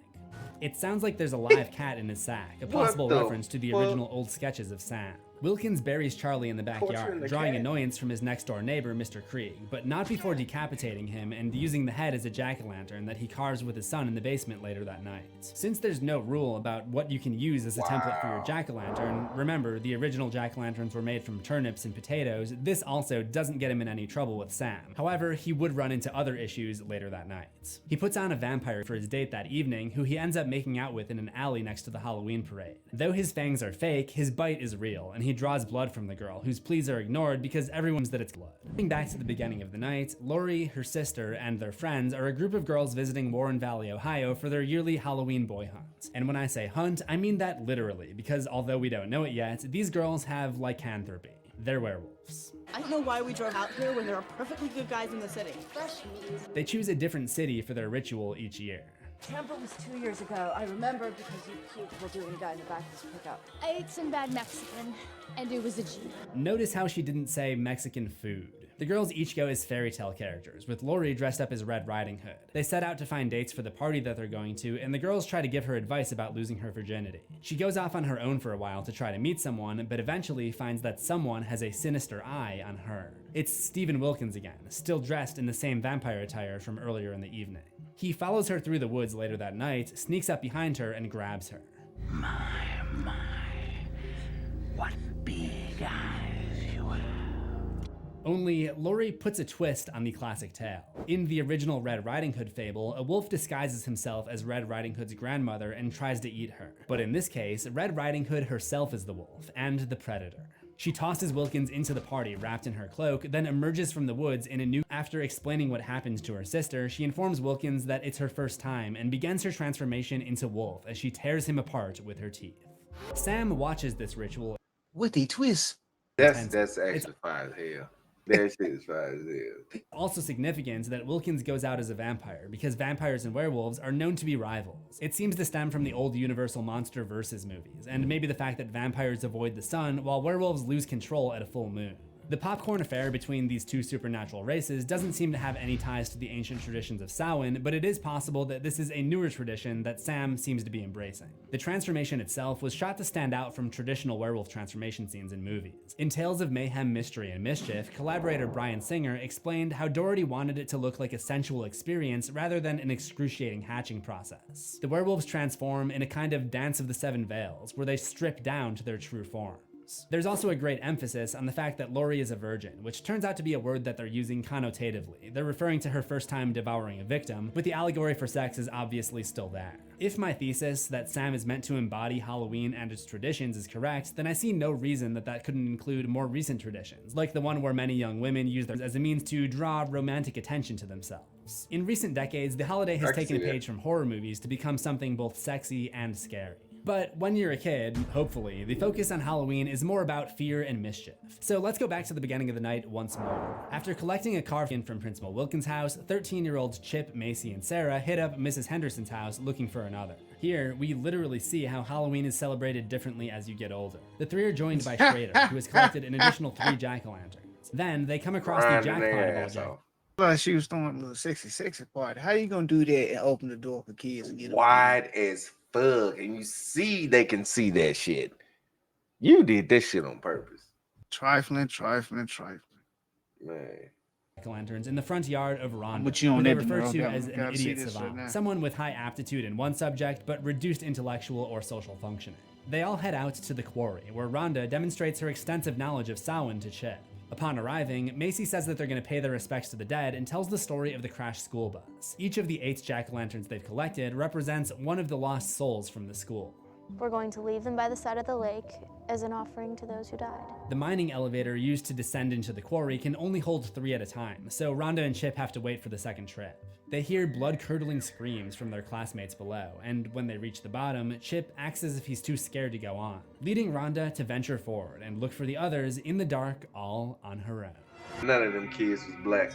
It sounds like there's a live cat in his sack, a
What
possible
the
reference to the
fuck?
original old sketches of Sam. Wilkins buries Charlie in the
Torturing
backyard,
the
drawing
cat?
annoyance from his next-door neighbor, Mr. Krieg, but not before decapitating him and using the head as a jack-o'-lantern that he carves with his son in the basement later that night. Since there's no rule about what you can use as a template for your
Wow.
jack-o'-lantern, remember, the original jack-o'-lanterns were made from turnips and potatoes, this also doesn't get him in any trouble with Sam. However, he would run into other issues later that night. He puts on a vampire for his date that evening, who he ends up making out with in an alley next to the Halloween parade. Though his fangs are fake, his bite is real, and he draws blood from the girl, whose pleas are ignored because everyone's that it's blood. Going back to the beginning of the night, Lori, her sister, and their friends are a group of girls visiting Warren Valley, Ohio for their yearly Halloween boy hunt. And when I say hunt, I mean that literally, because although we don't know it yet, these girls have lycanthropy. They're werewolves.
I don't know why we drove out here when there are perfectly good guys in the city.
They choose a different city for their ritual each year.
Tampa was 2 years ago. I remember because you cute were doing a guy in the back of this pickup.
I ate some bad Mexican, and it was a G.
Notice how she didn't say Mexican food. The girls each go as fairy tale characters, with Lori dressed up as Red Riding Hood. They set out to find dates for the party that they're going to, and the girls try to give her advice about losing her virginity. She goes off on her own for a while to try to meet someone, but eventually finds that someone has a sinister eye on her. It's Stephen Wilkins again, still dressed in the same vampire attire from earlier in the evening. He follows her through the woods later that night, sneaks up behind her, and grabs her.
My, what big eyes you have.
Only Laurie puts a twist on the classic tale. In the original Red Riding Hood fable, a wolf disguises himself as Red Riding Hood's grandmother and tries to eat her. But in this case, Red Riding Hood herself is the wolf and the predator. She tosses Wilkins into the party wrapped in her cloak, then emerges from the woods in a new. After explaining what happened to her sister, she informs Wilkins that it's her first time and begins her transformation into wolf as she tears him apart with her teeth. Sam watches this ritual.
With the twist.
That's actually fire as hell. That shit is fire as hell.
Also significant that Wilkins goes out as a vampire because vampires and werewolves are known to be rivals. It seems to stem from the old Universal Monster Versus movies, and maybe the fact that vampires avoid the sun while werewolves lose control at a full moon. The popcorn affair between these two supernatural races doesn't seem to have any ties to the ancient traditions of Samhain, but it is possible that this is a newer tradition that Sam seems to be embracing. The transformation itself was shot to stand out from traditional werewolf transformation scenes in movies. In Tales of Mayhem, Mystery, and Mischief, collaborator Bryan Singer explained how Doherty wanted it to look like a sensual experience rather than an excruciating hatching process. The werewolves transform in a kind of Dance of the Seven Veils, where they strip down to their true form. There's also a great emphasis on the fact that Laurie is a virgin, which turns out to be a word that they're using connotatively. They're referring to her first time devouring a victim, but the allegory for sex is obviously still there. If my thesis that Sam is meant to embody Halloween and its traditions is correct, then I see no reason that couldn't include more recent traditions, like the one where many young women use them as a means to draw romantic attention to themselves. In recent decades, the holiday has taken a page from horror movies to become something both sexy and scary. But when you're a kid, hopefully, the focus on Halloween is more about fear and mischief. So let's go back to the beginning of the night once more. After collecting a car from Principal Wilkins' house, 13-year-olds Chip, Macy, and Sarah hit up Mrs. Henderson's house looking for another. Here, we literally see how Halloween is celebrated differently as you get older. The three are joined by Schrader, who has collected an additional 3 jack-o'-lanterns. Then they come across the jackpot of all jack.
Like she was throwing a little sexy party. How you gonna do that and open the door for kids and get them?
Wide as fuck, and you see they can see that shit. You did this shit on purpose.
Trifling.
Man.
Lanterns in the front yard of Rhonda,
But you don't
who they
need to
refer
know.
to
Gotta-
as an
gotta see
idiot
this
savant,
right now.
someone with high aptitude in one subject but reduced intellectual or social functioning. They all head out to the quarry, where Rhonda demonstrates her extensive knowledge of Samhain to Chip. Upon arriving, Macy says that they're going to pay their respects to the dead and tells the story of the crashed school bus. Each of the 8 jack-o'-lanterns they've collected represents one of the lost souls from the school.
We're going to leave them by the side of the lake as an offering to those who died.
The mining elevator used to descend into the quarry can only hold 3 at a time, so Rhonda and Chip have to wait for the second trip. They hear blood-curdling screams from their classmates below, and when they reach the bottom, Chip acts as if he's too scared to go on, leading Rhonda to venture forward and look for the others in the dark all on her own.
None of them kids was black.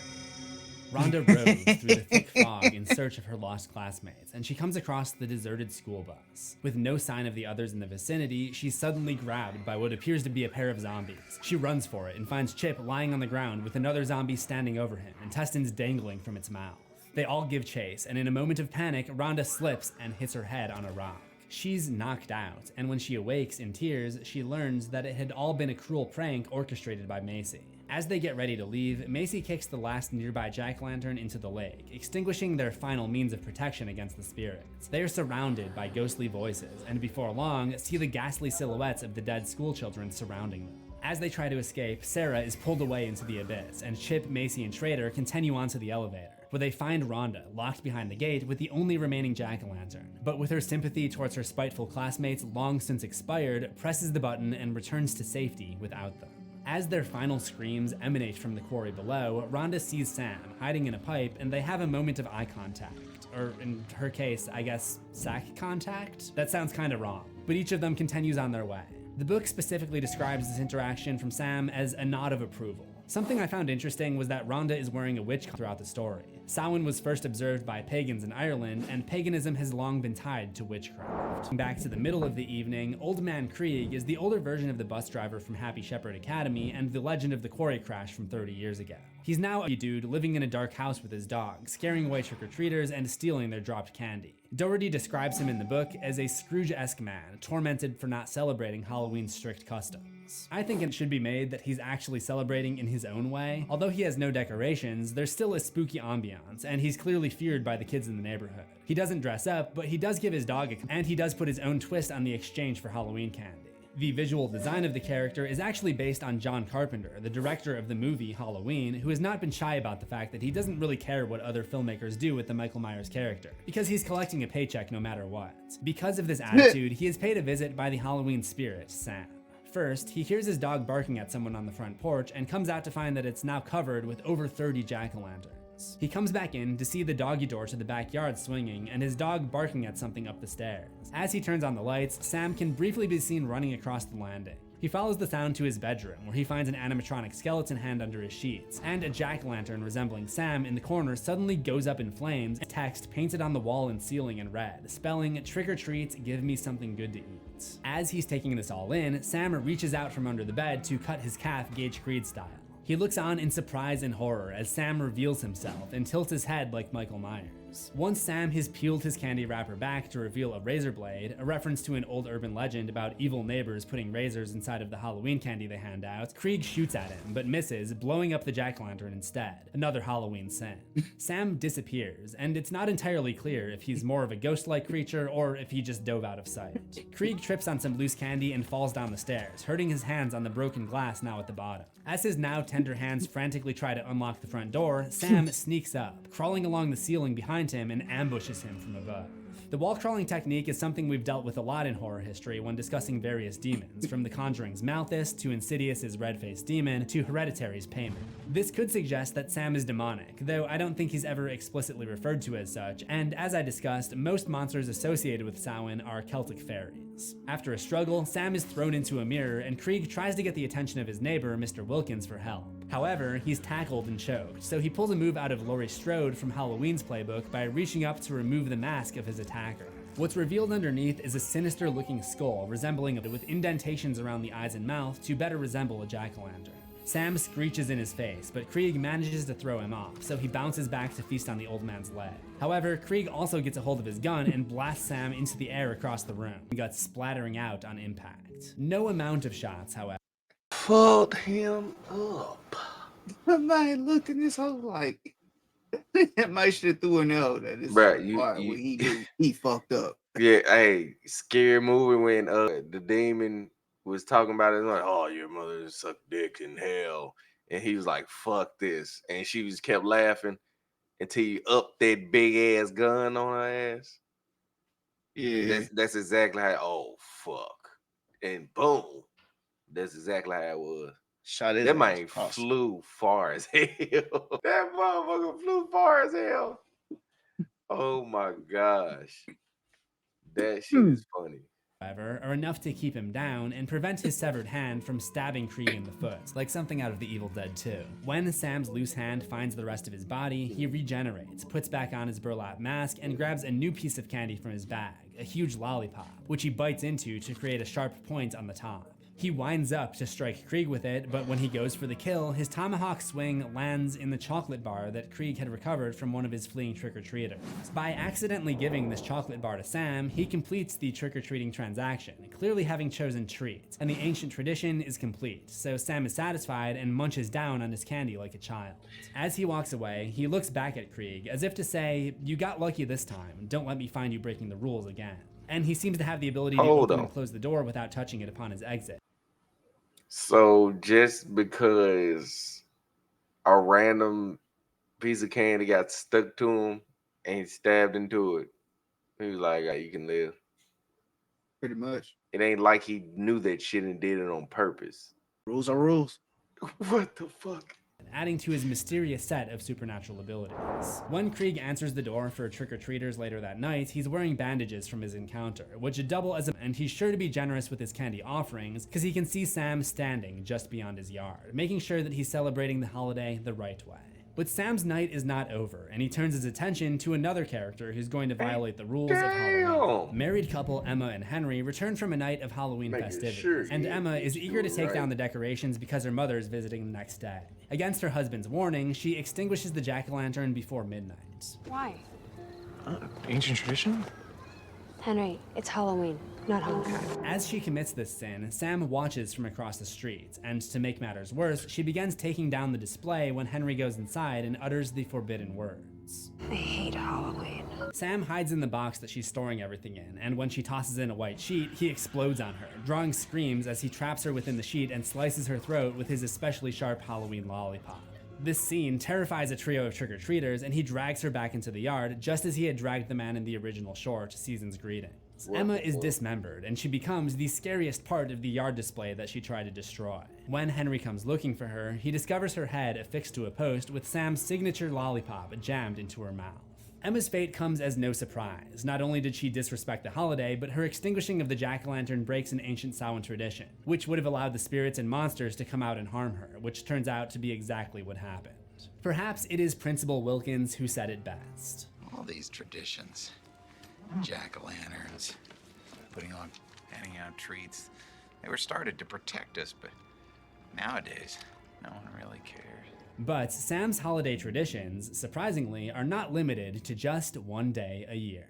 Rhonda roves through the thick fog in search of her lost classmates, and she comes across the deserted school bus. With no sign of the others in the vicinity, she's suddenly grabbed by what appears to be a pair of zombies. She runs for it and finds Chip lying on the ground with another zombie standing over him, intestines dangling from its mouth. They all give chase, and in a moment of panic, Rhonda slips and hits her head on a rock. She's knocked out, and when she awakes in tears, she learns that it had all been a cruel prank orchestrated by Macy. As they get ready to leave, Macy kicks the last nearby jack-o'-lantern into the lake, extinguishing their final means of protection against the spirits. They are surrounded by ghostly voices, and before long, see the ghastly silhouettes of the dead schoolchildren surrounding them. As they try to escape, Sarah is pulled away into the abyss, and Chip, Macy, and Schrader continue onto the elevator, where they find Rhonda locked behind the gate with the only remaining jack-o'-lantern. But with her sympathy towards her spiteful classmates long since expired, presses the button and returns to safety without them. As their final screams emanate from the quarry below, Rhonda sees Sam hiding in a pipe, and they have a moment of eye contact. Or in her case, I guess, sack contact? That sounds kinda wrong, but each of them continues on their way. The book specifically describes this interaction from Sam as a nod of approval. Something I found interesting was that Rhonda is wearing a witch throughout the story. Samhain was first observed by pagans in Ireland, and paganism has long been tied to witchcraft. Back to the middle of the evening, Old Man Krieg is the older version of the bus driver from Happy Shepherd Academy and the legend of the quarry crash from 30 years ago. He's now a dude living in a dark house with his dog, scaring away trick-or-treaters and stealing their dropped candy. Doherty describes him in the book as a Scrooge-esque man, tormented for not celebrating Halloween's strict customs. I think it should be made that he's actually celebrating in his own way. Although he has no decorations, there's still a spooky ambiance, and he's clearly feared by the kids in the neighborhood. He doesn't dress up, but he does give his dog and he does put his own twist on the exchange for Halloween candy. The visual design of the character is actually based on John Carpenter, the director of the movie Halloween, who has not been shy about the fact that he doesn't really care what other filmmakers do with the Michael Myers character, because he's collecting a paycheck no matter what. Because of this attitude, he is paid a visit by the Halloween spirit, Sam. First, he hears his dog barking at someone on the front porch and comes out to find that it's now covered with over 30 jack-o'-lanterns. He comes back in to see the doggy door to the backyard swinging and his dog barking at something up the stairs. As he turns on the lights, Sam can briefly be seen running across the landing. He follows the sound to his bedroom, where he finds an animatronic skeleton hand under his sheets, and a jack-o'-lantern resembling Sam in the corner suddenly goes up in flames, and text painted on the wall and ceiling in red, spelling, "Trick or treat, give me something good to eat." As he's taking this all in, Sam reaches out from under the bed to cut his calf Gage Creed style. He looks on in surprise and horror as Sam reveals himself and tilts his head like Michael Myers. Once Sam has peeled his candy wrapper back to reveal a razor blade, a reference to an old urban legend about evil neighbors putting razors inside of the Halloween candy they hand out, Krieg shoots at him, but misses, blowing up the jack-o'-lantern instead. Another Halloween sin. Sam disappears, and it's not entirely clear if he's more of a ghost-like creature or if he just dove out of sight. Krieg trips on some loose candy and falls down the stairs, hurting his hands on the broken glass now at the bottom. As his now tender hands frantically try to unlock the front door, Sam sneaks up, crawling along the ceiling behind him and ambushes him from above. The wall crawling technique is something we've dealt with a lot in horror history when discussing various demons, from The Conjuring's Malthus to Insidious's Red-Faced Demon to Hereditary's Payman. This could suggest that Sam is demonic, though I don't think he's ever explicitly referred to as such, and as I discussed, most monsters associated with Samhain are Celtic fairies. After a struggle, Sam is thrown into a mirror and Krieg tries to get the attention of his neighbor, Mr. Wilkins, for help. However, he's tackled and choked, so he pulls a move out of Laurie Strode from Halloween's playbook by reaching up to remove the mask of his attacker. What's revealed underneath is a sinister-looking skull resembling with indentations around the eyes and mouth to better resemble a jack-o'-lantern. Sam screeches in his face, but Krieg manages to throw him off, so he bounces back to feast on the old man's leg. However, Krieg also gets a hold of his gun and blasts Sam into the air across the room, guts splattering out on impact. No amount of shots, however.
Fucked him up.
Man, look at this whole like my shit through an L that is
Bruh,
he fucked up.
Yeah, hey, scary movie when the demon was talking about it, like, oh, your mother sucked dick in hell. And he was like, fuck this. And she just kept laughing until you upped that big ass gun on her ass.
Yeah.
That's exactly how, oh fuck. And boom. That's exactly how it was.
Shot it.
That man flew far as hell. That motherfucker flew far as hell. Oh my gosh. That shit is funny.
However, are enough to keep him down and prevent his severed hand from stabbing Krieg in the foot, like something out of The Evil Dead 2. When Sam's loose hand finds the rest of his body, he regenerates, puts back on his burlap mask, and grabs a new piece of candy from his bag, a huge lollipop, which he bites into to create a sharp point on the top. He winds up to strike Krieg with it, but when he goes for the kill, his tomahawk swing lands in the chocolate bar that Krieg had recovered from one of his fleeing trick-or-treaters. By accidentally giving this chocolate bar to Sam, he completes the trick-or-treating transaction, clearly having chosen treats, and the ancient tradition is complete, so Sam is satisfied and munches down on his candy like a child. As he walks away, he looks back at Krieg, as if to say, "You got lucky this time, don't let me find you breaking the rules again." And he seems to have the ability to open and close the door without touching it upon his exit.
So just because a random piece of candy got stuck to him and he stabbed into it, he was like, oh, you can live.
Pretty much.
It ain't like he knew that shit and did it on purpose.
Rules are rules.
What the fuck?
Adding to his mysterious set of supernatural abilities. When Krieg answers the door for trick-or-treaters later that night, he's wearing bandages from his encounter, which double as and he's sure to be generous with his candy offerings, because he can see Sam standing just beyond his yard, making sure that he's celebrating the holiday the right way. But Sam's night is not over, and he turns his attention to another character who's going to violate the rules of Halloween. Married couple Emma and Henry return from a night of Halloween festivities, and Emma is eager to take down the decorations because her mother is visiting the next day. Against her husband's warning, she extinguishes the jack-o'-lantern before midnight.
Why?
Ancient tradition?
Henry, it's Halloween, not homecoming.
As she commits this sin, Sam watches from across the street, and to make matters worse, she begins taking down the display when Henry goes inside and utters the forbidden words.
I hate Halloween.
Sam hides in the box that she's storing everything in, and when she tosses in a white sheet, he explodes on her, drawing screams as he traps her within the sheet and slices her throat with his especially sharp Halloween lollipop. This scene terrifies a trio of trick-or-treaters, and he drags her back into the yard, just as he had dragged the man in the original short, Season's Greetings. Emma is dismembered, and she becomes the scariest part of the yard display that she tried to destroy. When Henry comes looking for her, he discovers her head affixed to a post with Sam's signature lollipop jammed into her mouth. Emma's fate comes as no surprise. Not only did she disrespect the holiday, but her extinguishing of the jack-o'-lantern breaks an ancient Samhain tradition, which would have allowed the spirits and monsters to come out and harm her, which turns out to be exactly what happened. Perhaps it is Principal Wilkins who said it best.
All these traditions, jack-o'-lanterns, handing out treats, they were started to protect us, but nowadays, no one really cares.
But Sam's holiday traditions, surprisingly, are not limited to just one day a year.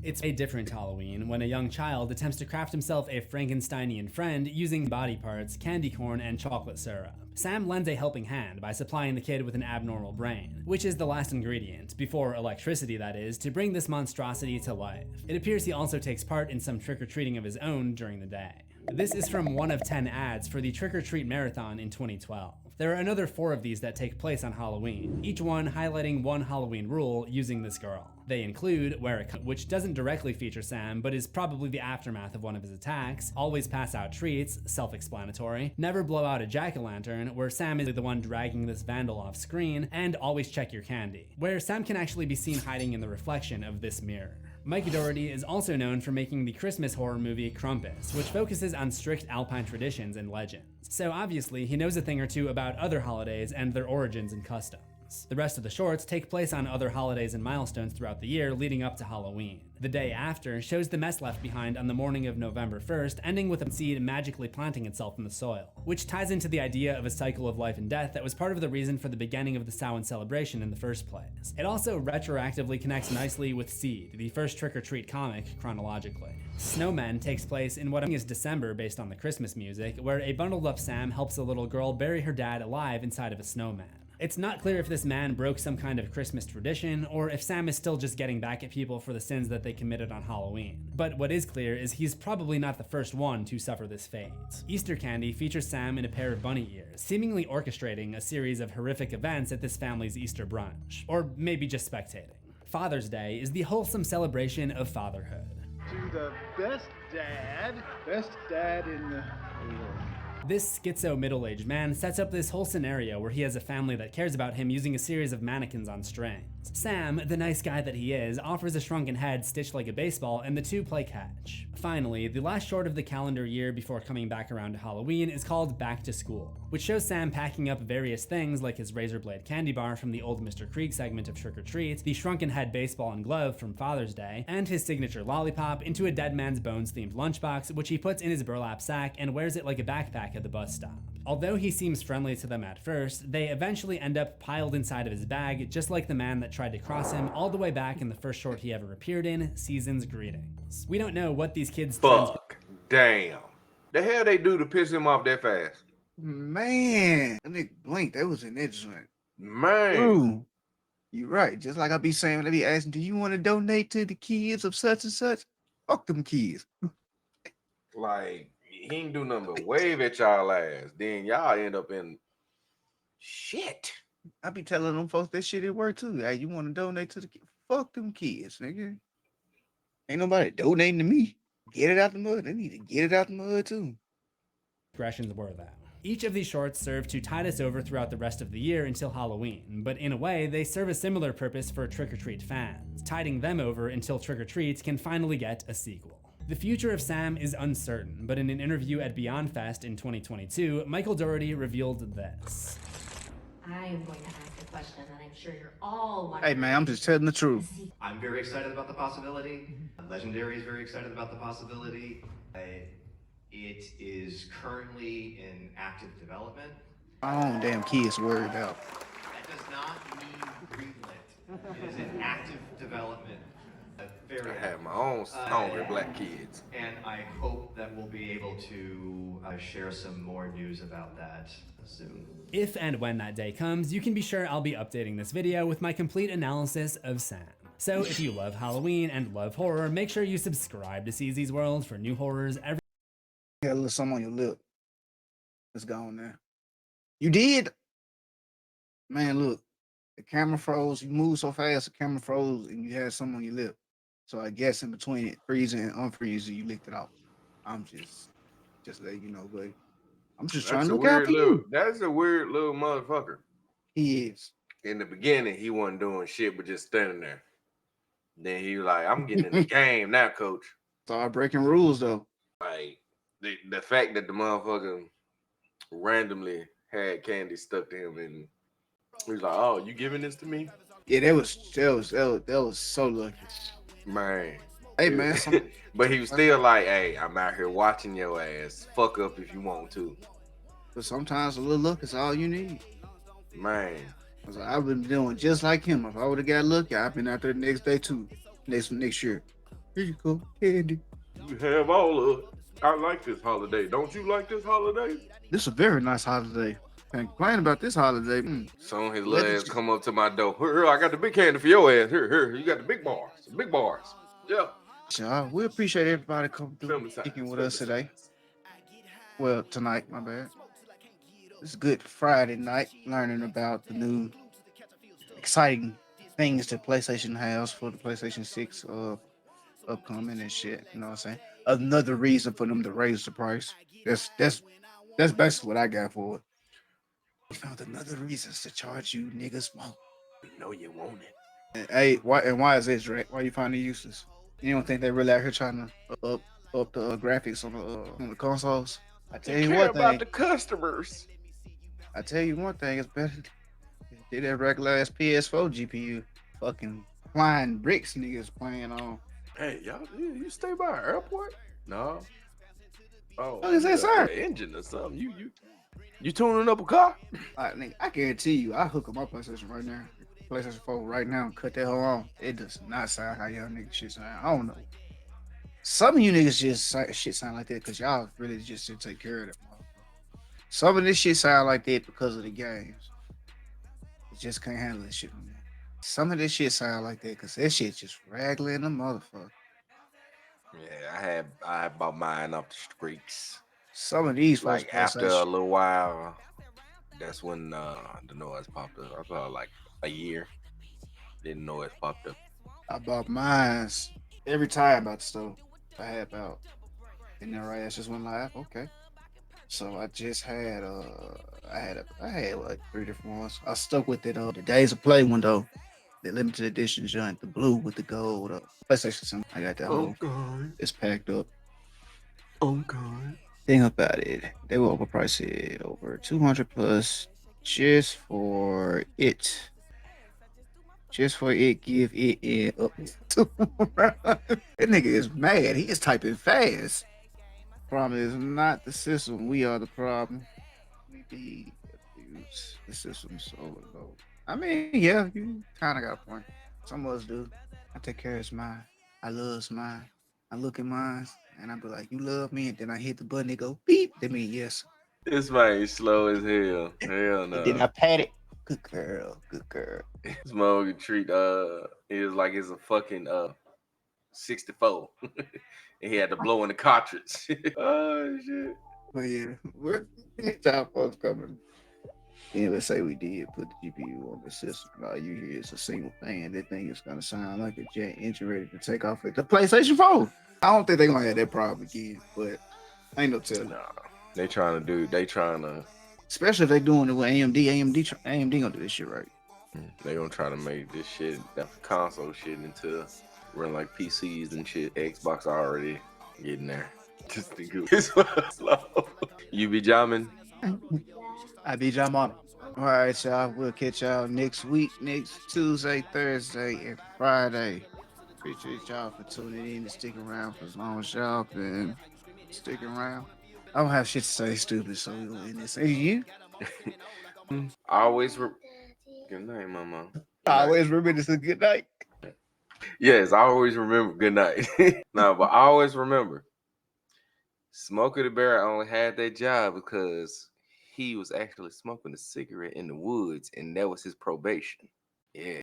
It's a different Halloween when a young child attempts to craft himself a Frankensteinian friend using body parts, candy corn, and chocolate syrup. Sam lends a helping hand by supplying the kid with an abnormal brain, which is the last ingredient, before electricity that is, to bring this monstrosity to life. It appears he also takes part in some trick-or-treating of his own during the day. This is from one of 10 ads for the Trick or Treat Marathon in 2012. There are another 4 of these that take place on Halloween, each one highlighting one Halloween rule using this girl. They include Wear a Coat, which doesn't directly feature Sam, but is probably the aftermath of one of his attacks, Always Pass Out Treats, self-explanatory, Never Blow Out a Jack-o'-lantern, where Sam is the one dragging this vandal off screen, and Always Check Your Candy, where Sam can actually be seen hiding in the reflection of this mirror. Mike Dougherty is also known for making the Christmas horror movie Krampus, which focuses on strict Alpine traditions and legends. So obviously, he knows a thing or two about other holidays and their origins and customs. The rest of the shorts take place on other holidays and milestones throughout the year leading up to Halloween. The day after shows the mess left behind on the morning of November 1st, ending with a seed magically planting itself in the soil, which ties into the idea of a cycle of life and death that was part of the reason for the beginning of the Samhain celebration in the first place. It also retroactively connects nicely with Seed, the first trick-or-treat comic chronologically. Snowmen takes place in what I think is December based on the Christmas music, where a bundled up Sam helps a little girl bury her dad alive inside of a snowman. It's not clear if this man broke some kind of Christmas tradition, or if Sam is still just getting back at people for the sins that they committed on Halloween. But what is clear is he's probably not the first one to suffer this fate. Easter Candy features Sam in a pair of bunny ears, seemingly orchestrating a series of horrific events at this family's Easter brunch. Or maybe just spectating. Father's Day is the wholesome celebration of fatherhood.
To the best dad in the world.
This schizo middle-aged man sets up this whole scenario where he has a family that cares about him using a series of mannequins on strings. Sam, the nice guy that he is, offers a shrunken head stitched like a baseball, and the two play catch. Finally, the last short of the calendar year before coming back around to Halloween is called Back to School, which shows Sam packing up various things like his razor blade candy bar from the old Mr. Krieg segment of Trick or Treat, the shrunken head baseball and glove from Father's Day, and his signature lollipop into a Dead Man's Bones themed lunchbox, which he puts in his burlap sack and wears it like a backpack at the bus stop. Although he seems friendly to them at first, they eventually end up piled inside of his bag, just like the man that tried to cross him all the way back in the first short he ever appeared in, Season's Greetings. We don't know what these kids'
Fuck. Damn. The hell they do to piss him off that fast?
Man, that nigga blinked. That was an joint.
Man.
Ooh, you're right. Just like I be saying when they be asking, do you want to donate to the kids of such and such? Fuck them kids.
Like, he ain't do nothing but wave at y'all ass. Then y'all end up in shit.
I be telling them folks that shit at work too. Hey, you want to donate to the kids? Fuck them kids, nigga. Ain't nobody donating to me. Get it out the mud. They need to get it out the mud too.
Aggressions were that. Each of these shorts serve to tide us over throughout the rest of the year until Halloween, but in a way, they serve a similar purpose for Trick or Treat fans, tiding them over until Trick or Treat can finally get a sequel. The future of Sam is uncertain, but in an interview at Beyond Fest in 2022, Michael Dougherty revealed this.
I am going to ask a question that I'm sure you're all wondering.
Hey man, I'm just telling the truth.
I'm very excited about the possibility. Legendary is very excited about the possibility. It is currently in active development.
Oh, damn kids worried about.
That does not mean greenlit. It is in active development. very
I
happy.
have my own hungry black kids.
And I hope that we'll be able to share some more news about that soon.
If and when that day comes, you can be sure I'll be updating this video with my complete analysis of Sam. So if you love Halloween and love horror, make sure you subscribe to CZ's World for new horrors every.
You had a little something on your lip. It's gone now. You did? Man, look. The camera froze. You moved so fast, the camera froze, and you had something on your lip. So I guess in between it freezing and unfreezing, you licked it off. I'm just letting you know, buddy. I'm just trying to look out for you.
That's a weird little motherfucker.
He is.
In the beginning, he wasn't doing shit but just standing there. Then he was like, I'm getting in the game now, coach.
Start breaking rules though.
Like the fact that the motherfucker randomly had candy stuck to him and he was like, oh, you giving this to me?
Yeah, that was so lucky.
Man.
Hey man.
But he was still like, hey, I'm out here watching your ass. Fuck up if you want to.
But sometimes a little luck is all you need.
Man.
I've been doing just like him. If I would have got lucky, I've been out there the next day too. Next year. Here you go, candy.
You have all of it. I like this holiday. Don't you like this holiday?
This is a very nice holiday. Can't complain about this holiday.
Soon his little ass come up to my door. Here, I got the big candy for your ass. Here, you got the big bars. The big bars. Yeah.
So we appreciate everybody coming through speaking with us today. Well, tonight, my bad. It's Good Friday night, learning about the new exciting things that PlayStation has for the PlayStation 6 upcoming and shit. You know what I'm saying? Another reason for them to raise the price. That's basically what I got for it. We found another reason to charge you niggas more.
We know you want it.
And, hey, why is this, Drake? Why you find it useless? You don't think they really out here trying to up the graphics on the consoles? I tell you one thing.
About the customers.
I tell you one thing, it's better than that regular ass PS4 GPU. Fucking flying bricks niggas playing on.
Hey, y'all, you stay by an airport? No. Oh,
what is that, sir?
Engine or something. You tuning up a car?
Nigga, I guarantee you, I hook up my PlayStation right now. PlayStation 4 right now and cut that hole on. It does not sound how y'all niggas shit sound. I don't know. Some of you niggas just shit sound like that because y'all really just didn't take care of it. Some of this shit sound like that because of the games. You just can't handle this shit. Man. Some of this shit sound like that because that shit just raggling the motherfucker.
Yeah, I bought mine off the streets.
Some of these
like after a little while, that's when the noise popped up. I thought like a year. Didn't know it popped up.
I bought mine every time about the stove I had about. And then right, just went live. Okay. So I just had I had like 3 different ones. I stuck with it the Days of Play one though. The limited edition joint, the blue with the gold PlayStation 7. I got that whole. It's packed up.
Okay.
Thing about it, they will overprice it over 200 plus just for it. Just for it, give it in up to that nigga is mad. He is typing fast. Problem is not the system. We are the problem. We be abuse the system so low. I mean, yeah, you kind of got a point. Some of us do. I take care of mine. I love mine. I look at mine and I be like, you love me, and then I hit the button. It go beep. That mean yes.
This man is slow as hell. Hell no.
And then I pat it. Good girl. Good girl.
Smoke treat is like it's a fucking 64. And he had to blow in the cartridge. Oh shit.
But yeah, we're time folks coming. Yeah, let's say we did put the GPU on the system. All you hear is a single thing. That thing is gonna sound like a jet engine ready to take off at the PlayStation 4. I don't think they're gonna have that problem again, but ain't no telling.
Nah, they trying to
especially if they doing it with AMD. AMD gonna do this shit right.
They gonna try to make this shit, that console shit, into run like PCs and shit. Xbox already getting there. Just to go slow. You be jamming?
I be jamming. All right, y'all. We'll catch y'all next week, next Tuesday, Thursday, and Friday. Appreciate y'all for tuning in and sticking around for as long as y'all been sticking around. I don't have shit to say stupid, so we're gonna end this. Hey, you?
Always good night, mama.
Always remember this is a good night.
Yes, I always remember. Good night. No, but I always remember Smokey the Bear only had that job because he was actually smoking a cigarette in the woods, and that was his probation. Yeah.